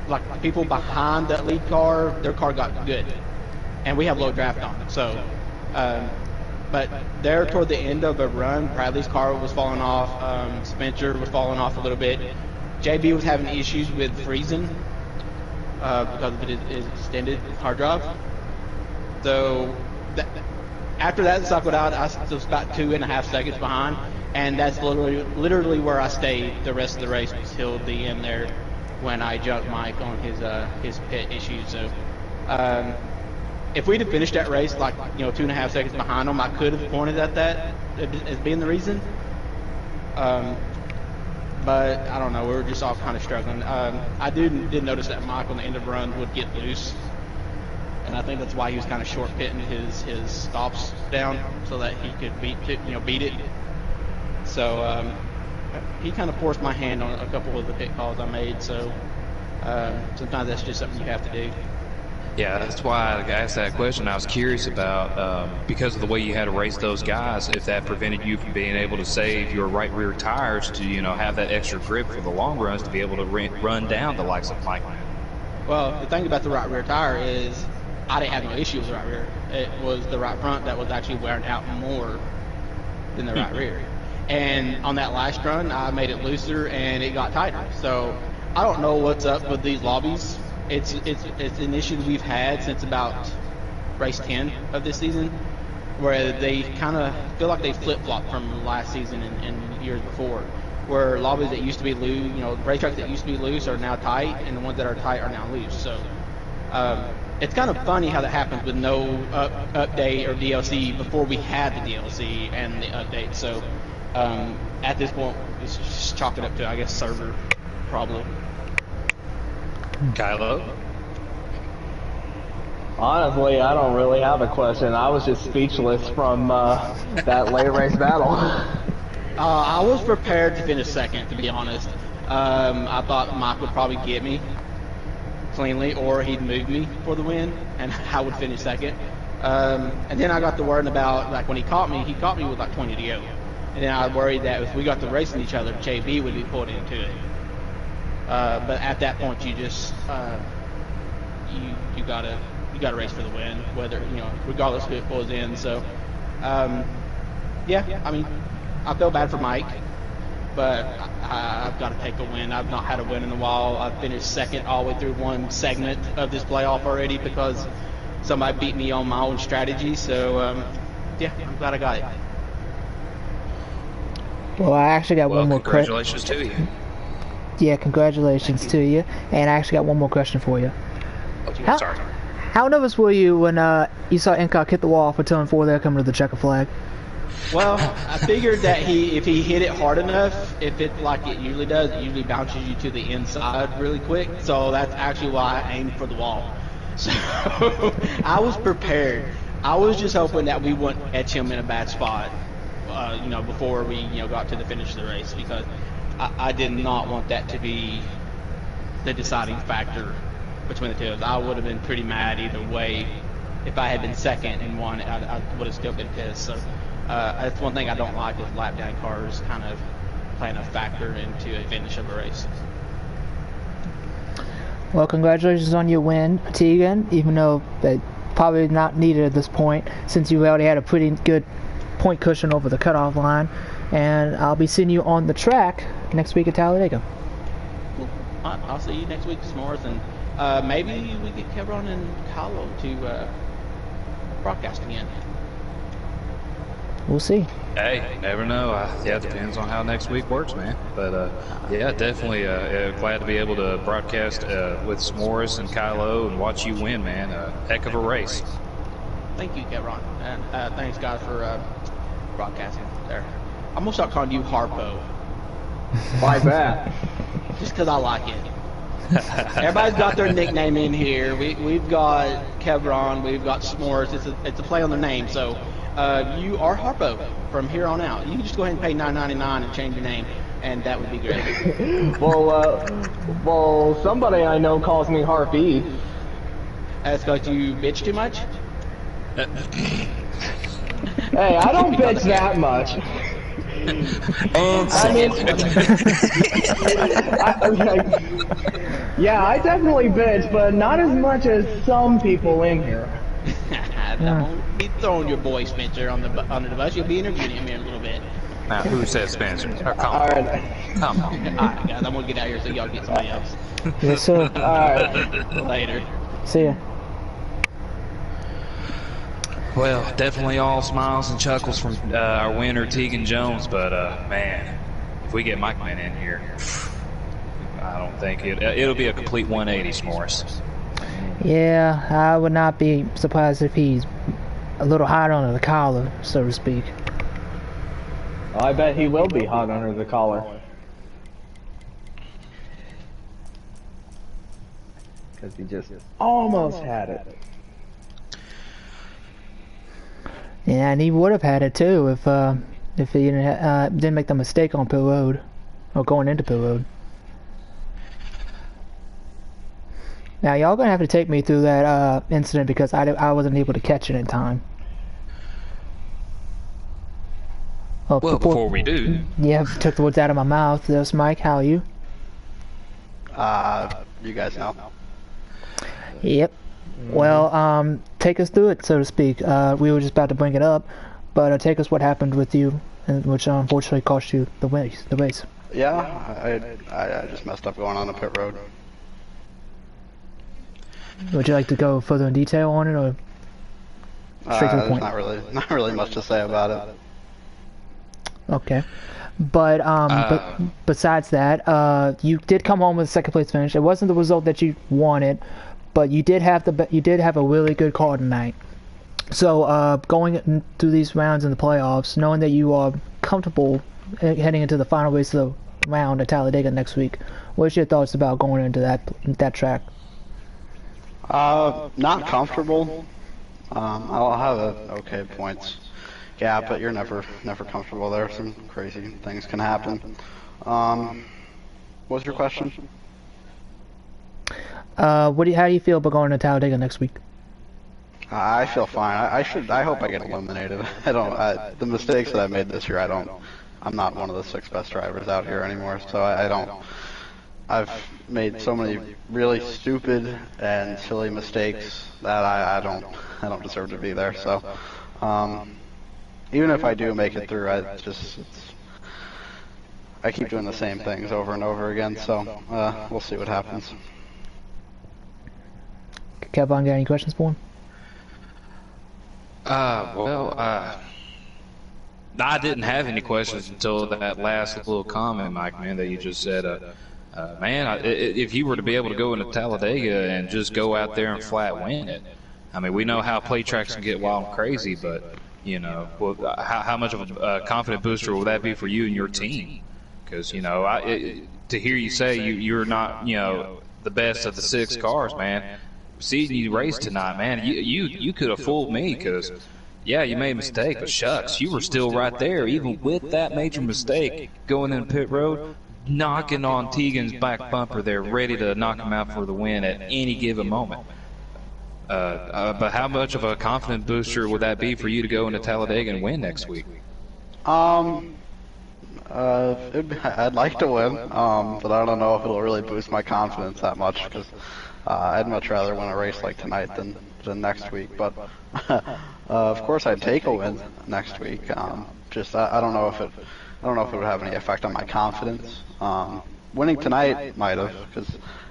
Like the people behind that lead car, their car got good, and we have low draft on it. So, but there toward the end of the run, Bradley's car was falling off. Spencer was falling off a little bit. JB was having issues with freezing because of his extended hard drive. So after that cycled out, I was about 2.5 seconds behind, and that's literally where I stayed the rest of the race until the end there, when I jumped Mike on his pit issue. So if we'd have finished that race like 2.5 seconds behind him, I could have pointed at that as being the reason. But I don't know, we were just all kind of struggling. I did notice that Mike on the end of the run would get loose, and I think that's why he was kind of short pitting his stops down so that he could beat it. So he kind of forced my hand on a couple of the pit calls I made. So sometimes that's just something you have to do. Yeah, that's why I asked that question. I was curious about, because of the way you had to race those guys, if that prevented you from being able to save your right rear tires to, have that extra grip for the long runs to be able to run down the likes of Mike. Well, the thing about the right rear tire is I didn't have no issue with the right rear. It was the right front that was actually wearing out more than the right rear. And on that last run, I made it looser and it got tighter. So I don't know what's up with these lobbies. It's an issue that we've had since about race 10 of this season, where they kind of feel like they flip-flop from last season and years before. where lobbies that used to be loose, you know, racetracks that used to be loose are now tight, and the ones that are tight are now loose. So it's kind of funny how that happens with no update or DLC before we had the DLC and the update. So at this point, it's just chalk it up to, I guess, server problem. Kylo? Honestly, I don't really have a question. I was just speechless from that late race battle. I was prepared to finish second, to be honest. I thought Mike would probably get me cleanly, or he'd move me for the win, and I would finish second. And then I got to worrying about, like, when he caught me with like 20 to go. And then I worried that if we got to racing each other, JB would be pulled into it. But at that point, you just you gotta race for the win, whether, you know, regardless who it pulls in. So yeah, I mean, I feel bad for Mike, but I've got to take a win. I've not had a win in a while. I've finished second all the way through one segment of this playoff already because somebody beat me on my own strategy. So yeah, I'm glad I got it. Well, I actually got one more question. Congratulations to you. Yeah, congratulations to you. And I actually got one more question for you. Oh, sorry. How nervous were you when you saw Incock hit the wall for turn 4 there coming to the checkered flag? Well, I figured that if he hit it hard enough, if it like it usually does, it usually bounces you to the inside really quick. So that's actually why I aimed for the wall. So I was prepared. I was just hoping that we wouldn't etch him in a bad spot, you know, before we, you know, got to the finish of the race, because I did not want that to be the deciding factor between the two of us. I would have been pretty mad either way. If I had been second and won, I would have still been pissed. So that's one thing I don't like, is lap down cars kind of playing a factor into a finish of a race. Well, congratulations on your win, Tegan, even though that probably not needed at this point, since you already had a pretty good point cushion over the cutoff line. And I'll be seeing you on the track next week at Talladega. Cool. I'll see you next week, S'mores, and maybe we get Kevron and Kylo to broadcast again. We'll see. Hey, never know. Yeah, it depends on how next week works, man. But yeah, definitely glad to be able to broadcast with S'mores and Kylo and watch you win, man. Heck of a race. Thank you, Kevron, and thanks, guys, for broadcasting there. I'm gonna start calling you Harpo. Why that? Just because I like it. Everybody's got their nickname in here. We've got Kevron, we've got S'mores. It's a play on their name. So you are Harpo from here on out. You can just go ahead and pay $9.99 and change your name, and that would be great. Well, somebody I know calls me Harpy. That's because you bitch too much? Hey, I don't bitch that much. I mean, yeah, I definitely bitch, but not as much as some people in here. Don't be throwing your boy Spencer under the bus. You'll be interviewing him here in a little bit. Now, who says Spencer? Come on. All right. Come on. Alright, guys, I'm gonna get out of here so y'all get somebody else. Yes, sir. Alright. Later. See ya. Well, definitely all smiles and chuckles from our winner, Tegan Jones, but man, if we get Mike Man in here, I don't think it'll be a complete 180, S'mores. Yeah, I would not be surprised if he's a little hot under the collar, so to speak. Well, I bet he will be hot under the collar. Because he just almost had it. Yeah, and he would have had it too if he didn't make the mistake on Pill Road, or going into Pill Road. Now y'all gonna have to take me through that incident, because I wasn't able to catch it in time. Well, before we do, yeah, took the words out of my mouth. There's Mike. How are you? You guys know. Yep. Well, take us through it, so to speak. We were just about to bring it up, but take us what happened with you, which unfortunately cost you the race. Yeah, I just messed up going on the pit road. Would you like to go further in detail on it, or straight to the point? Not really much to say about it. Okay. But besides that, you did come home with a second place finish. It wasn't the result that you wanted, but you did have a really good car tonight. So going through these rounds in the playoffs, knowing that you are comfortable heading into the final race of the round at Talladega next week, what's your thoughts about going into that track? Not comfortable. I'll have a okay points gap, but you're never comfortable there. Some crazy things can happen. What's your question? How do you feel about going to Talladega next week? I feel fine. I hope I get eliminated. The mistakes that I made this year, I'm not one of the 6 best drivers out here anymore, so I've made so many really stupid and silly mistakes that I don't deserve to be there. So, even if I do make it through, I keep doing the same things over and over again. So, we'll see what happens. Kevin, got any questions for him? I didn't have any questions until that last little comment, Mike, man, that you just said. Man, if you were to be able to go into Talladega and just go out there and flat win it, I mean, we know how play tracks can get wild and crazy, but, you know, how much of a confident booster will that be for you and your team? Because, you know, to hear you say you're not, you know, the best of the 6 cars, man, seeing you race tonight, man, you could have fooled me because, yeah, you made a mistake, but shucks, you were still right there, even with that major mistake going in pit road, knocking on Tegan's back bumper there, ready to knock him out for the win at any given moment. But how much of a confident booster would that be for you to go into Talladega and win next week? I'd like to win, but I don't know if it'll really boost my confidence that much because I'd much rather win a race like tonight than next week. But of course, I'd take a win next week. I don't know if it would have any effect on my confidence. Winning tonight might have, because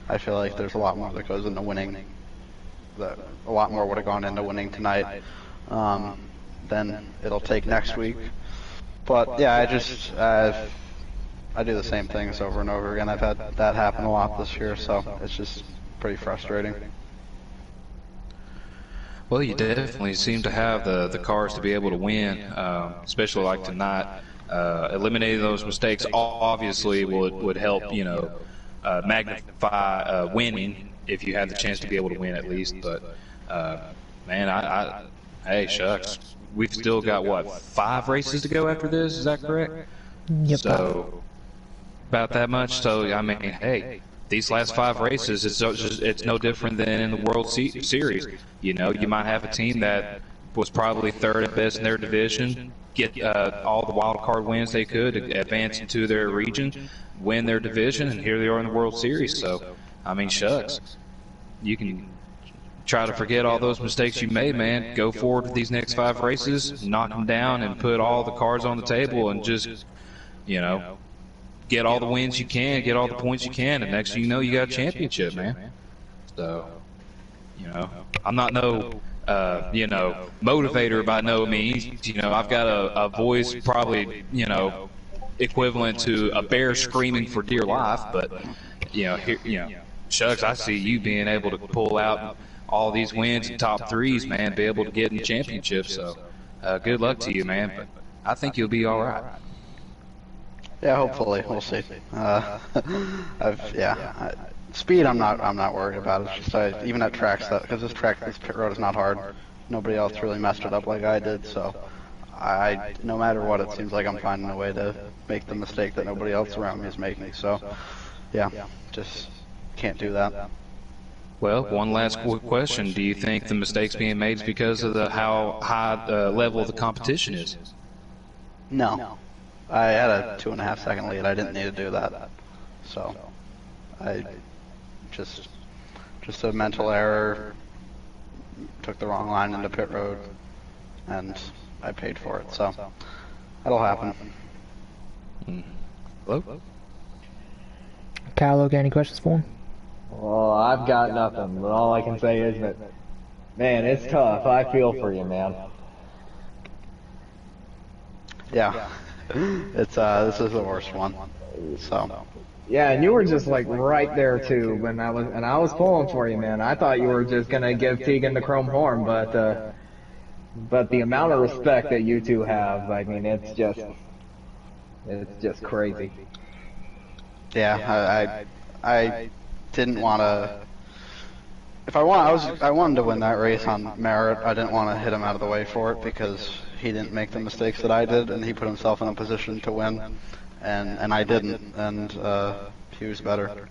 I feel like there's a lot more that goes into winning. A lot more would have gone into winning tonight than it'll take next week. But yeah, I do the same things over and over again. I've had that happen a lot this year, so it's just pretty frustrating. Well, you definitely seem to have the cars to be able to win, especially like tonight. Eliminating those mistakes obviously would help, you know, magnify winning if you had the chance to be able to win at least. But man, hey, shucks, we've still got what, 5 races to go after this? Is that correct? Yep. So about that much. So I mean, hey, these last 5 races, it's no different than in the World Series. You know, you might have a team that was probably 3rd at best in their division, get all the wild card wins they could, advance into their region, win their division, and here they are in the World Series. So, I mean, shucks, you can try to forget all those mistakes you made, man. Go forward with these next 5 races, knock them down, and put all the cards on the table, and just, you know, get all the wins you can, get all the points you can, and next thing you know, you got a championship, man. So, you know, I'm not no, you know, motivator by no means. You know, I've got a voice probably, you know, equivalent to a bear screaming for dear life, but, you know, here, you know, shucks, I see you being able to pull out all these wins and top 3s, man, be able to get in the championship. So, good luck to you, man. But I think you'll be all right. Yeah, hopefully we'll see. Speed, I'm not worried about. It's just even at tracks because this pit road is not hard. Nobody else really messed it up like I did, so no matter what, it seems like I'm finding a way to make the mistake that nobody else around me is making. So, yeah, just can't do that. Well, one last quick question: do you think the mistakes being made is because of how high the level of the competition is? No. I had a 2.5 second lead. I didn't need to do that. So, I just a mental error. Took the wrong line into pit road, and I paid for it. So, that'll happen. Hello? Kylo, got any questions for him? Well, I've got nothing, but all I can say is that, man, it's tough. I feel for you, man. Yeah, It's this is the worst one. So. Yeah, and you were just like right there too when I was pulling for you, man. I thought you were just gonna give Tegan the chrome horn, but the amount of respect that you two have, I mean, it's just crazy. Yeah, I didn't want to. If I wanted to win that race on merit. I didn't want to hit him out of the way for it because he didn't make the mistakes that I did, and he put himself in a position to win, and I didn't, and he was better.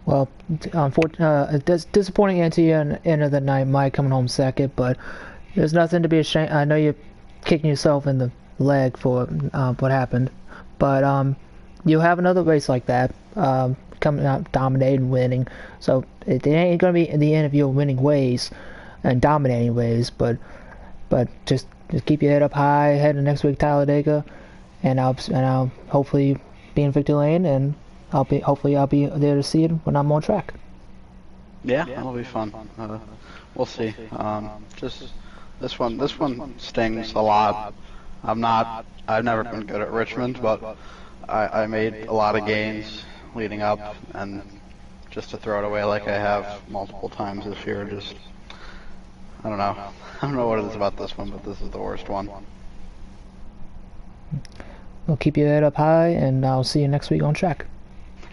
Well, unfortunately, it's disappointing end to you and end of the night, Mike coming home second, but there's nothing to be ashamed. I know you're kicking yourself in the leg for what happened, but you have another race like that coming out, dominating, winning. So it ain't gonna be in the end of your winning ways and dominating ways, but just keep your head up high, head to next week Talladega, and I'll hopefully be in victory lane, and hopefully I'll be there to see it when I'm on track. Yeah, that'll be fun. We'll see. Just this one stings a lot. I've never been good at Richmond, but I made a lot of gains leading up, and just to throw it away like I have multiple times this year, just I don't know. I don't know what it is about this one, but this is the worst one. Well, keep your head up high, and I'll see you next week on track.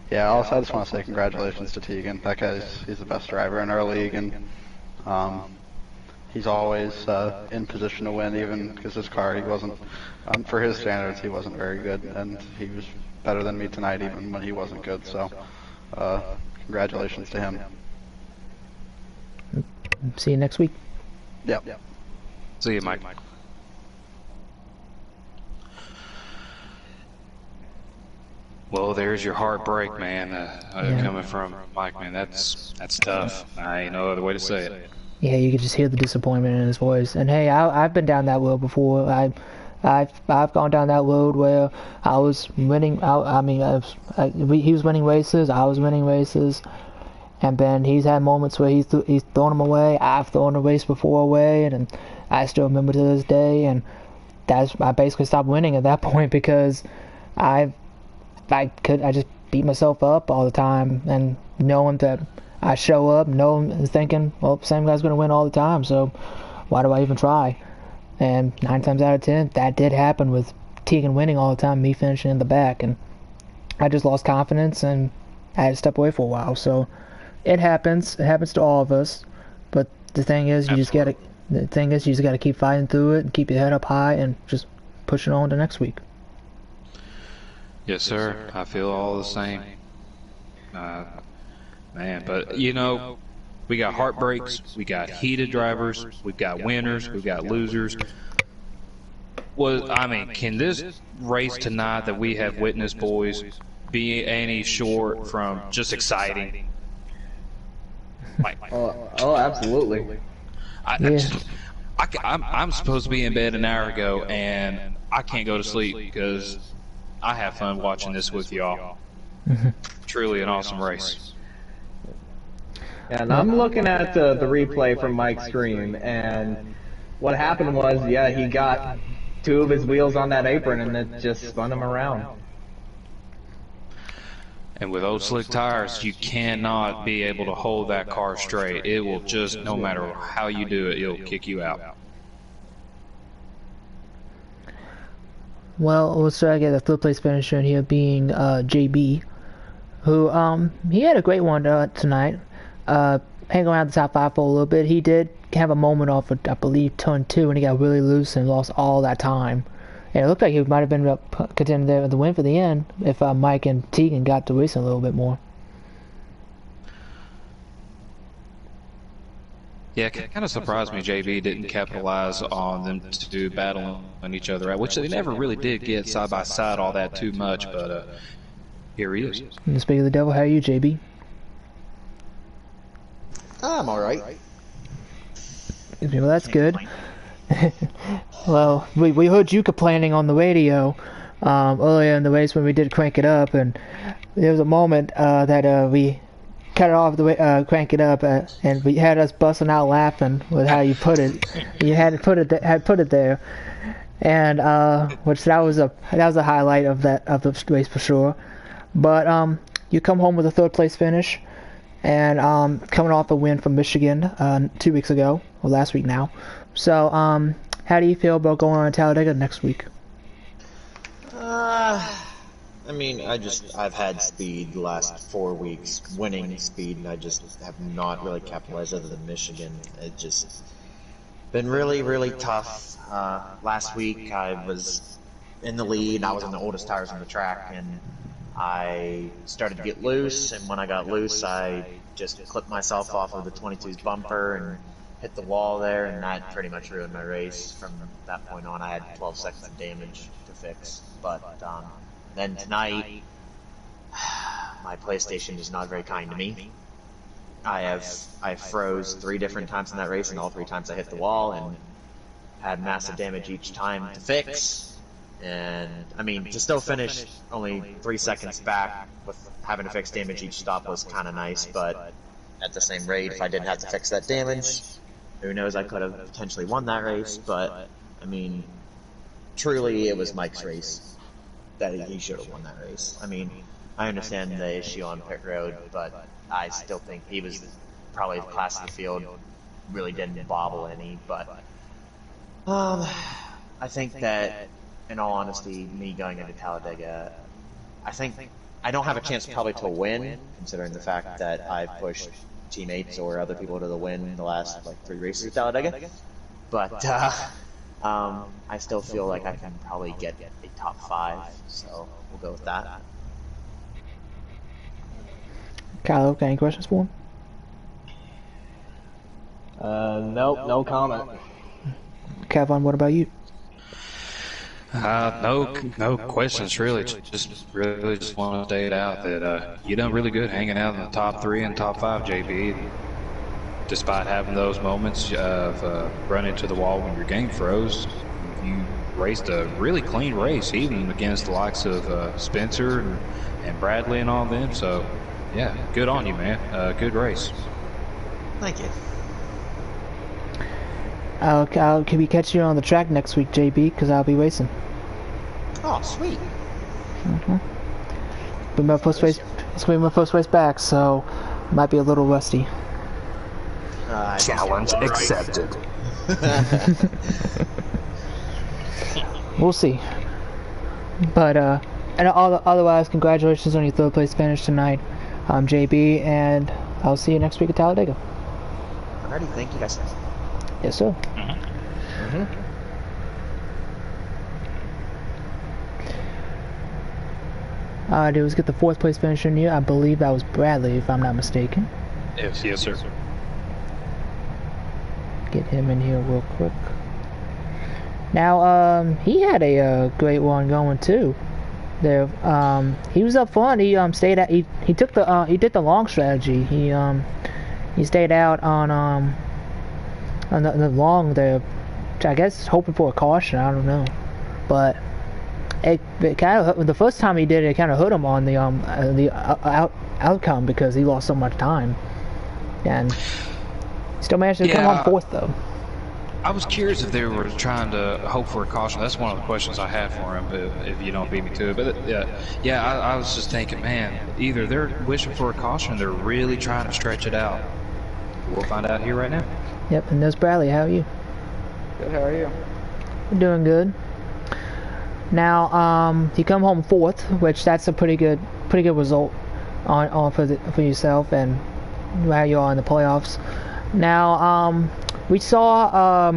Yeah, also I just want to say congratulations to Tegan. That he's the best driver in our league, and he's always in position to win, even because his car, he wasn't, for his standards, he wasn't very good, and he was better than me tonight even when he wasn't good, so congratulations to him. See you next week. Yep. See you, Mike. Well, there's your heartbreak, man. Coming from Mike, man, that's tough. I ain't no other way to say it. Yeah, you can just hear the disappointment in his voice. And hey, I've been down that road before. I've gone down that road where I was winning. He was winning races. I was winning races. And then he's had moments where he's thrown them away. I've thrown a race before away, and I still remember to this day. And I basically stopped winning at that point because I just beat myself up all the time, and knowing that I show up, thinking, well, same guy's gonna win all the time, so why do I even try? And 9 times out of 10, that did happen with Tegan winning all the time, me finishing in the back, and I just lost confidence, and I had to step away for a while. So it happens to all of us, but the thing is, you just gotta keep fighting through it and keep your head up high and just pushing on to next week. Yes, sir. I feel all the same. Man, but you know, we got heartbreaks, we got heated drivers, we've got winners, we've got losers. Well, I mean, can this race tonight that we have witnessed, boys, be any short from just exciting? Oh, absolutely. I'm supposed to be in bed an hour ago, and I can't go to sleep because I have fun watching this with y'all. Truly an awesome race. And I'm looking at the replay from Mike's stream, and what happened was, yeah, he got 2 of his wheels on that apron, and it just spun him around. And with old slick tires, you cannot be able to hold that car straight. It will just, no matter how you do it, it'll kick you out. Well, let's try to get the third place finisher in here being JB, who he had a great one tonight. Hanging around the top 5 for a little bit. He did have a moment off of, I believe, turn 2, and he got really loose and lost all that time. And it looked like he might have been contending there with the win for the end if Mike and Tegan got to racing a little bit more. Yeah, it kind of surprised me JB didn't capitalize on them to do battling on each other out, which they never really did get side by side all that too much, but here he is. And speaking of the devil, how are you, JB? I'm alright. Well, that's good. Well, we heard you complaining on the radio earlier in the race when we did crank it up, and there was a moment that cut it off the way, crank it up, and we had us busting out laughing with how you put it. You had put it there, and which that was a highlight of the race for sure. But you come home with a 3rd place finish, and coming off a win from Michigan 2 weeks ago, or last week now. So how do you feel about going on to Talladega next week? I mean, I've had speed the last 4 weeks, winning speed, and I just have not really capitalized other than Michigan. It just been really, really tough. Last week I was in the lead, I was on the oldest tires on the track, and I started to get loose, and when I got loose, I just clipped myself off of the 22's bumper and hit the wall there, and that pretty much ruined my race. From that point on, I had 12 seconds of damage to fix, but then tonight, my PlayStation is not very kind to me. I froze 3 different times in that race, and all 3 times I hit the wall and had massive damage each time to fix. And I mean, to still finish only 3 seconds back with having to fix damage each stop was kind of nice, but at the same rate, if I didn't have to fix that damage, who knows, I could have potentially won that race. But I mean, truly, it was Mike's race. That he should have won that race. I mean, I understand the issue on pit road, but I still think he was probably the class of the field, really didn't bobble any. But I think that, in all honesty, me going into Talladega, I think I don't have a chance probably to win, considering the fact that I've pushed teammates or other people to the win the last 3 races at Talladega. But I still feel like I can probably get a top 5, so we'll go with that. Kyle, got any questions for him? Nope, no comment. Kevin, what about you? No questions really. Just want to state out that you done really good hanging out in the top 3 and top 5, JB. Despite having those moments of running to the wall when your game froze, you raced a really clean race, even against the likes of Spencer and Bradley and all of them. So, yeah, good on you, man. Good race. Thank you. Can we catch you on the track next week, JB? Because I'll be racing. Oh, sweet. It's gonna be my first race back, so might be a little rusty. Challenge accepted. We'll see. But and otherwise, congratulations on your 3rd place finish tonight, JB, and I'll see you next week at Talladega. Alrighty, thank you guys. Yes, sir. Did was get the 4th place finisher in here. I believe that was Bradley, if I'm not mistaken. Yes, sir. Get him in here real quick. Now, he had a great one going too. There, he was up front. He stayed out. He took the he did the long strategy. He stayed out on the long there. I guess hoping for a caution. I don't know, but it kind of the first time he did it, kind of hurt him on the outcome because he lost so much time, and still managed to come on 4th though. I was curious if they were trying to hope for a caution. That's one of the questions I had for him, if you don't beat me to it. But I was just thinking, man, either they're wishing for a caution or they're really trying to stretch it out. We'll find out here right now. Yep, and there's Bradley. How are you? Good, how are you? We're doing good. Now, you come home 4th, which that's a pretty good result on for yourself and how you are in the playoffs. Now, we saw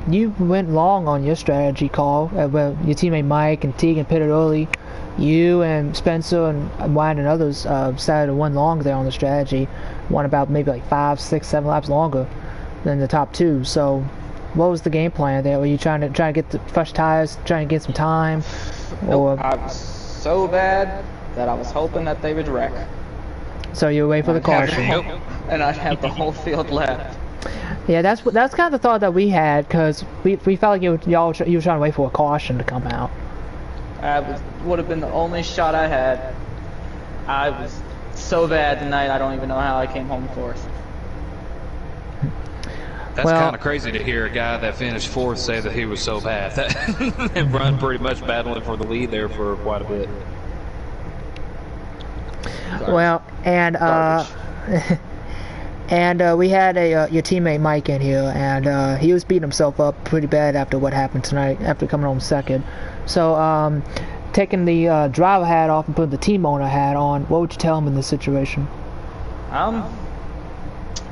you went long on your strategy call. Well, your teammate Mike and Teagan pitted early. You and Spencer and Wyatt and others decided to run long there on the strategy. Won about maybe 5, 6, 7 laps longer than the top 2. So, what was the game plan there? Were you trying to get the fresh tires, trying to get some time, or? I was so bad that I was hoping that they would wreck. So you were waiting for the caution. And I'd have the whole field left. Yeah, that's kind of the thought that we had, because we felt like you were trying to wait for a caution to come out. Would have been the only shot I had. I was so bad tonight, I don't even know how I came home fourth. That's kind of crazy to hear a guy that finished fourth say that he was so bad. And run pretty much battling for the lead there for quite a bit. Well, and and we had your teammate Mike in here, and he was beating himself up pretty bad after what happened tonight, after coming home second. So, taking the driver hat off and putting the team owner hat on, what would you tell him in this situation?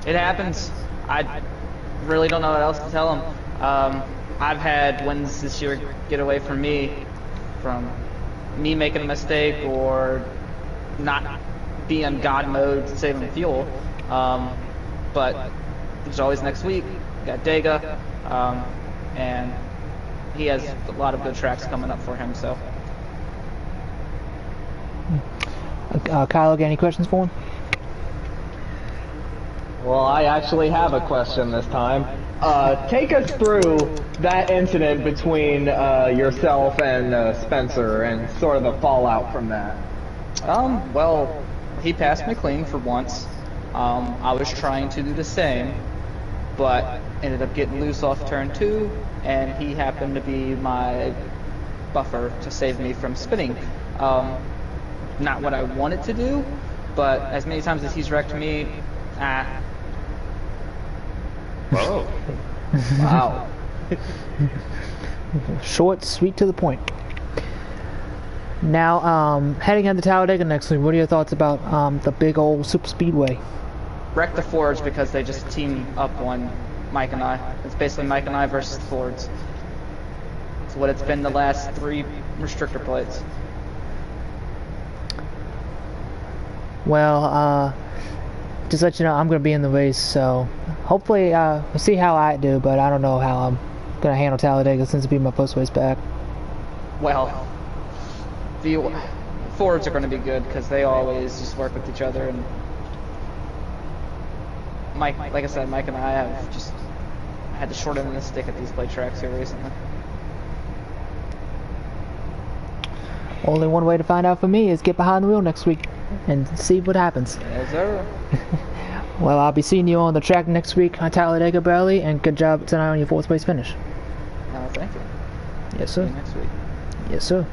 It happens. I really don't know what else to tell him. I've had wins this year get away from me making a mistake or not be in God mode saving fuel. But there's always next week. We got Dega, and he has a lot of good tracks coming up for him. So, Kyle, got any questions for him? Well, I actually have a question this time. Take us through that incident between yourself and Spencer and sort of the fallout from that. Well, he passed me clean for once. I was trying to do the same, but ended up getting loose off turn 2, and he happened to be my buffer to save me from spinning. Not what I wanted to do, but as many times as he's wrecked me, Whoa. Wow. Short, sweet, to the point. Now, heading into Talladega next week, what are your thoughts about the big old super speedway? Wreck the Fords because they just team up on Mike and I. It's basically Mike and I versus the Fords. It's what it's been the last 3 restrictor plates. Well, just to let you know, I'm going to be in the race, so hopefully we'll see how I do, but I don't know how I'm going to handle Talladega since it'll be my first race back. Well, the Fords are going to be good because they always just work with each other, and Mike, like I said, Mike and I have just had the short end of the stick at these plate tracks here recently. Only one way to find out for me is get behind the wheel next week and see what happens. Yes, sir. Well, I'll be seeing you on the track next week on Talladega, Bradley, and good job tonight on your 4th place finish. Thank you. Yes, sir. See you next week. Yes, sir.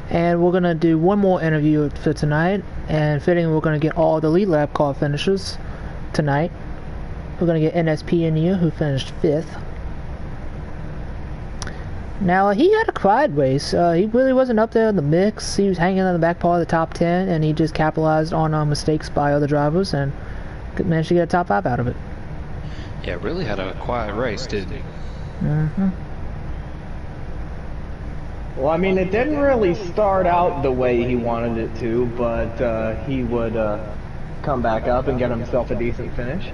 And we're going to do one more interview for tonight, and fitting we're going to get all the lead lap car finishers tonight. We're going to get NSP in here, who finished 5th. Now, he had a quiet race. He really wasn't up there in the mix. He was hanging on the back part of the top 10, and he just capitalized on mistakes by other drivers and managed to get a top 5 out of it. Yeah, really had a quiet race, didn't he? Mm-hmm. Well, I mean, it didn't really start out the way he wanted it to, but he would come back up and get himself a decent finish.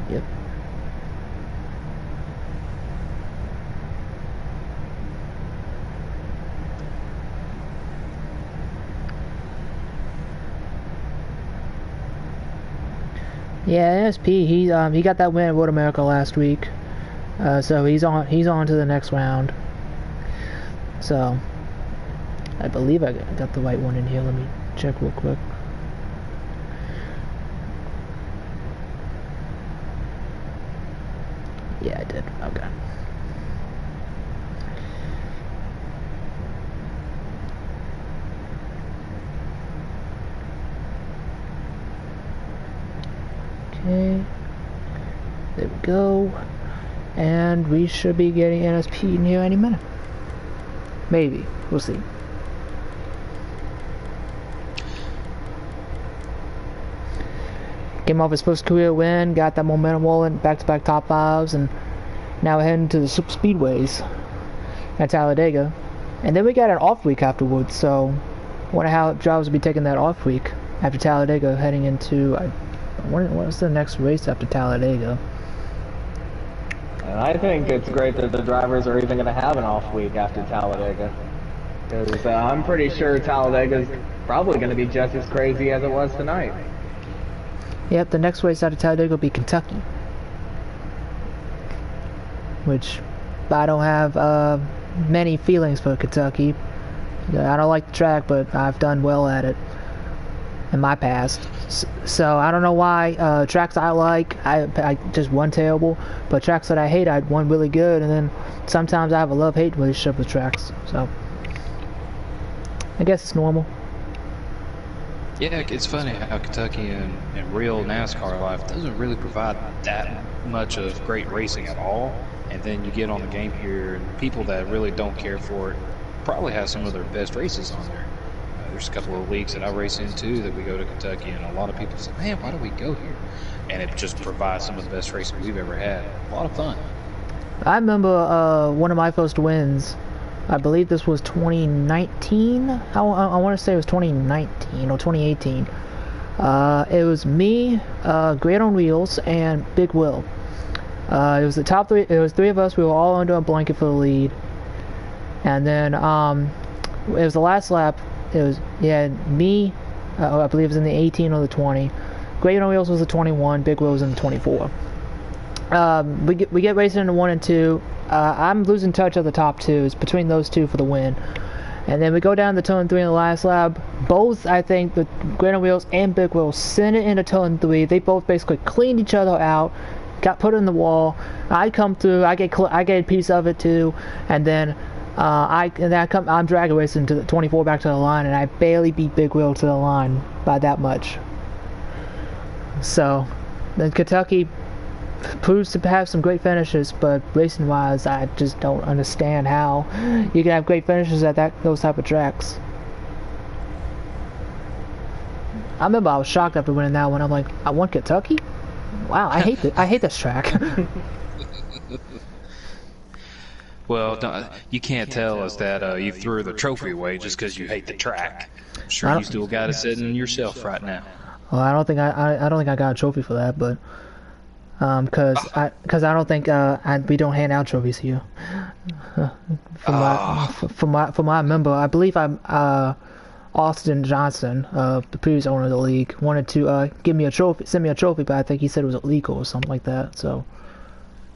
Yep. Yeah, NSP, he got that win at Road America last week, so he's on to the next round. So I believe I got the right one in here. Let me check real quick. Yeah, I did. Okay. Okay, there we go, and we should be getting NSP in here any minute. Maybe, we'll see. Came off his first career win, got that momentum rolling, back-to-back top 5s, and now we're heading to the super speedways at Talladega. And then we got an off week afterwards, so I wonder how drivers will be taking that off week after Talladega, heading into what's the next race after Talladega? And I think it's great that the drivers are even going to have an off week after Talladega. Because I'm pretty sure Talladega's probably going to be just as crazy as it was tonight. Yep, the next race after Talladega will be Kentucky. Which I don't have many feelings for Kentucky. I don't like the track, but I've done well at it in my past. So I don't know why tracks I like, I just won terrible, but tracks that I hate, I won really good, and then sometimes I have a love-hate relationship with tracks. So I guess it's normal. Yeah, it's funny how Kentucky and real NASCAR life doesn't really provide that much of great racing at all. And then you get on the game here, and people that really don't care for it probably have some of their best races on there. There's a couple of leagues that I race into that we go to Kentucky, and a lot of people say, man, why do we go here? And it just provides some of the best racing we've ever had. A lot of fun. I remember one of my first wins. I believe this was 2019. I want to say it was 2019 or 2018. It was me, Great on Wheels, and Big Will. It was the top three. It was three of us. We were all under a blanket for the lead. And then it was the last lap. It was me. I believe it was in the 18 or the 20. Great on Wheels was the 21. Big Will was in the 24. We get racing into 1 and 2. I'm losing touch of the top two. It's between those two for the win. And then we go down to turn 3 in the last lap. Both, I think, the Great on Wheels and Big Will sent it into turn 3. They both basically cleaned each other out, got put in the wall. I come through. I get a piece of it too. And then I'm drag racing to the 24 back to the line, and I barely beat Big Will to the line by that much. So then Kentucky proves to have some great finishes, but racing wise I just don't understand how you can have great finishes at those type of tracks. I remember I was shocked after winning that one. I'm like, I won Kentucky? Wow, I hate this track. Well, you can't tell us that you threw the trophy away just because you hate the track. I'm sure you still got it sitting in yourself right now. Well, I don't think I got a trophy for that, but because I don't think we don't hand out trophies here. From what I remember, I believe Austin Johnson, the previous owner of the league, wanted to send me a trophy, but I think he said it was illegal or something like that. So.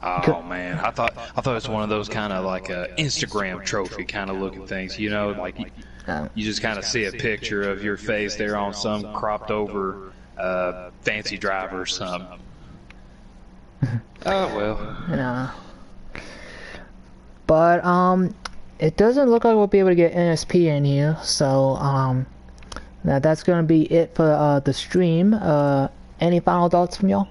Oh man, I thought it was one of those kind of like Instagram trophy kind of looking things, you know, like you just kind of see a picture of your face there on some cropped over fancy driver or something. Oh well. Yeah. But it doesn't look like we'll be able to get NSP in here, so that's gonna be it for the stream. Any final thoughts from y'all?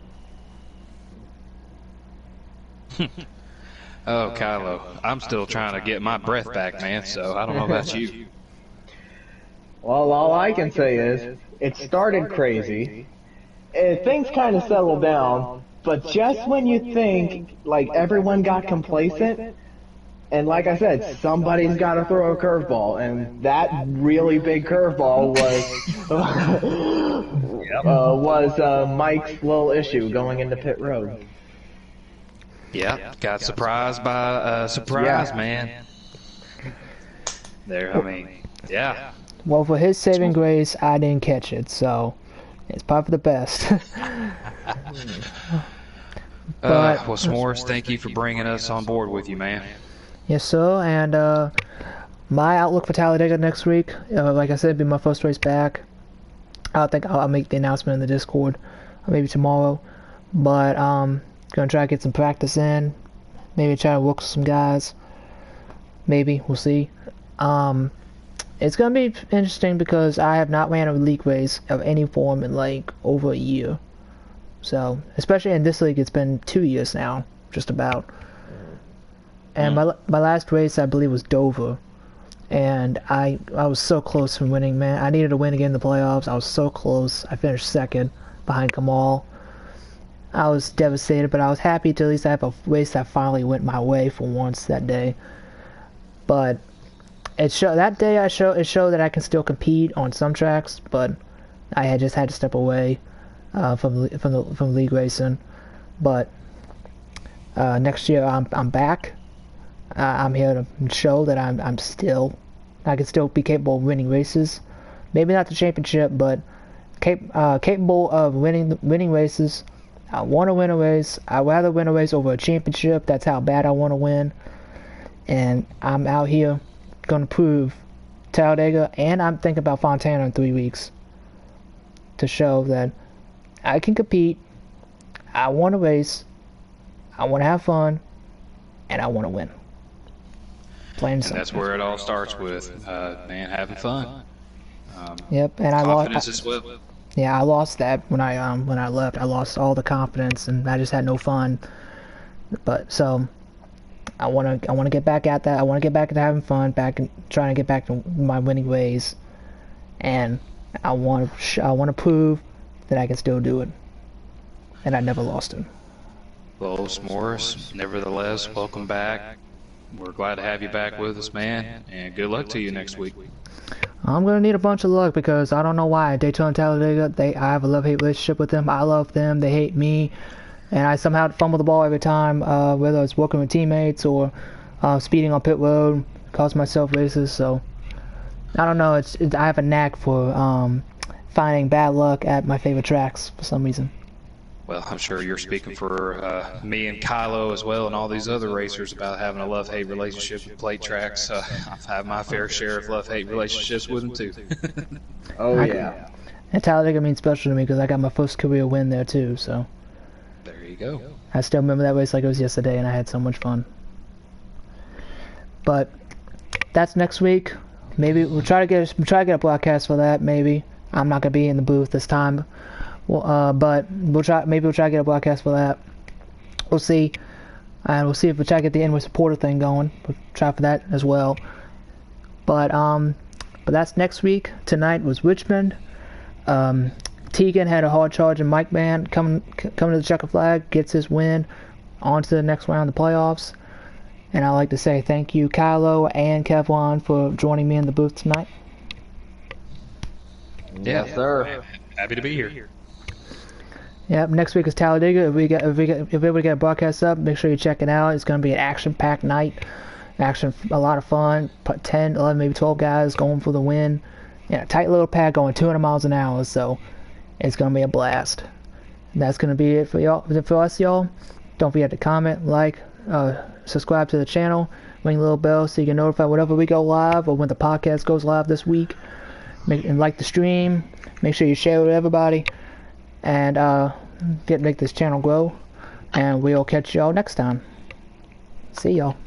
Oh, Kylo, I'm still trying to get my breath back, man, so I don't know about you. Well, all I can say is, it started crazy. Things kind of settled down, but just when you think, like, everyone got complacent, and like I said, somebody's got to throw a curveball, and that really big curveball was Mike's little issue going into pit road. Yeah, got surprised by surprise, man. There, I mean, yeah. Well, for his saving grace, I didn't catch it, so it's probably for the best. Well, S'mores, thank you for bringing us on board with you, man. Yes, sir, and my outlook for Talladega next week, like I said, it'll be my first race back. I think I'll make the announcement in the Discord, maybe tomorrow, but gonna try to get some practice in, maybe try to work with some guys, maybe, we'll see. It's gonna be interesting because I have not ran a league race of any form in like over a year, so especially in this league it's been 2 years now, just about. And my last race I believe was Dover, and I was so close from winning, man. I needed to win again in the playoffs. I was so close. I finished second behind Kamal. I was devastated, but I was happy to at least have a race that finally went my way for once that day. But it showed that I can still compete on some tracks, but I had just had to step away from league racing. But next year I'm back. I'm here to show that I can still be capable of winning races. Maybe not the championship, but capable of winning races. I want to win a race. I'd rather win a race over a championship. That's how bad I want to win. And I'm out here gonna prove Talladega, and I'm thinking about Fontana in 3 weeks to show that I can compete. I want to race. I want to have fun, and I want to win. Plain and simple. That's where it all starts with, man, having fun. Yep, and I confidence lost. as well. Yeah, I lost that when I left. I lost all the confidence, and I just had no fun. But so I want to get back at that. I want to get back into having fun, back and trying to get back to my winning ways, and I want to prove that I can still do it, and I never lost it. Well, Morris, nevertheless, welcome back. We're glad to have you back with us, man, and good luck to you next week. I'm gonna need a bunch of luck because I don't know why Daytona and Talladega. I have a love-hate relationship with them. I love them. They hate me, and I somehow fumble the ball every time, whether it's working with teammates or speeding on pit road, cause myself races. So I don't know. I have a knack for finding bad luck at my favorite tracks for some reason. Well, I'm sure you're speaking for me and Kylo as well and all these other racers about having a love-hate relationship with plate tracks. I've had my fair share of love-hate relationships with them too. Oh yeah. And Talladega means special to me because I got my first career win there too, so. There you go. I still remember that race like it was yesterday, and I had so much fun. But that's next week. Maybe we'll try to get a broadcast for that. Maybe I'm not gonna be in the booth this time. Well, but we'll try to get a broadcast for that. We'll see, and we'll see if we'll try to get the Inward supporter thing going. We'll try for that as well. But that's next week. Tonight was Richmond. Tegan had a hard charge in Mike Man coming to the Checkered Flag, gets his win, on to the next round of the playoffs. And I'd like to say thank you, Kylo and Kevwan, for joining me in the booth tonight. Yes, sir. Happy to be here. Yep, next week is Talladega. If we able to get a broadcast up, make sure you check it out. It's going to be an action-packed night. A lot of fun. 10, 11, maybe 12 guys going for the win. Yeah, a tight little pad going 200 miles an hour, so it's going to be a blast. And that's going to be it for y'all. For us, y'all. Don't forget to comment, like, subscribe to the channel, ring the little bell so you get notified whenever we go live or when the podcast goes live this week. And like the stream. Make sure you share it with everybody. And make this channel grow, and we'll catch y'all next time. See y'all.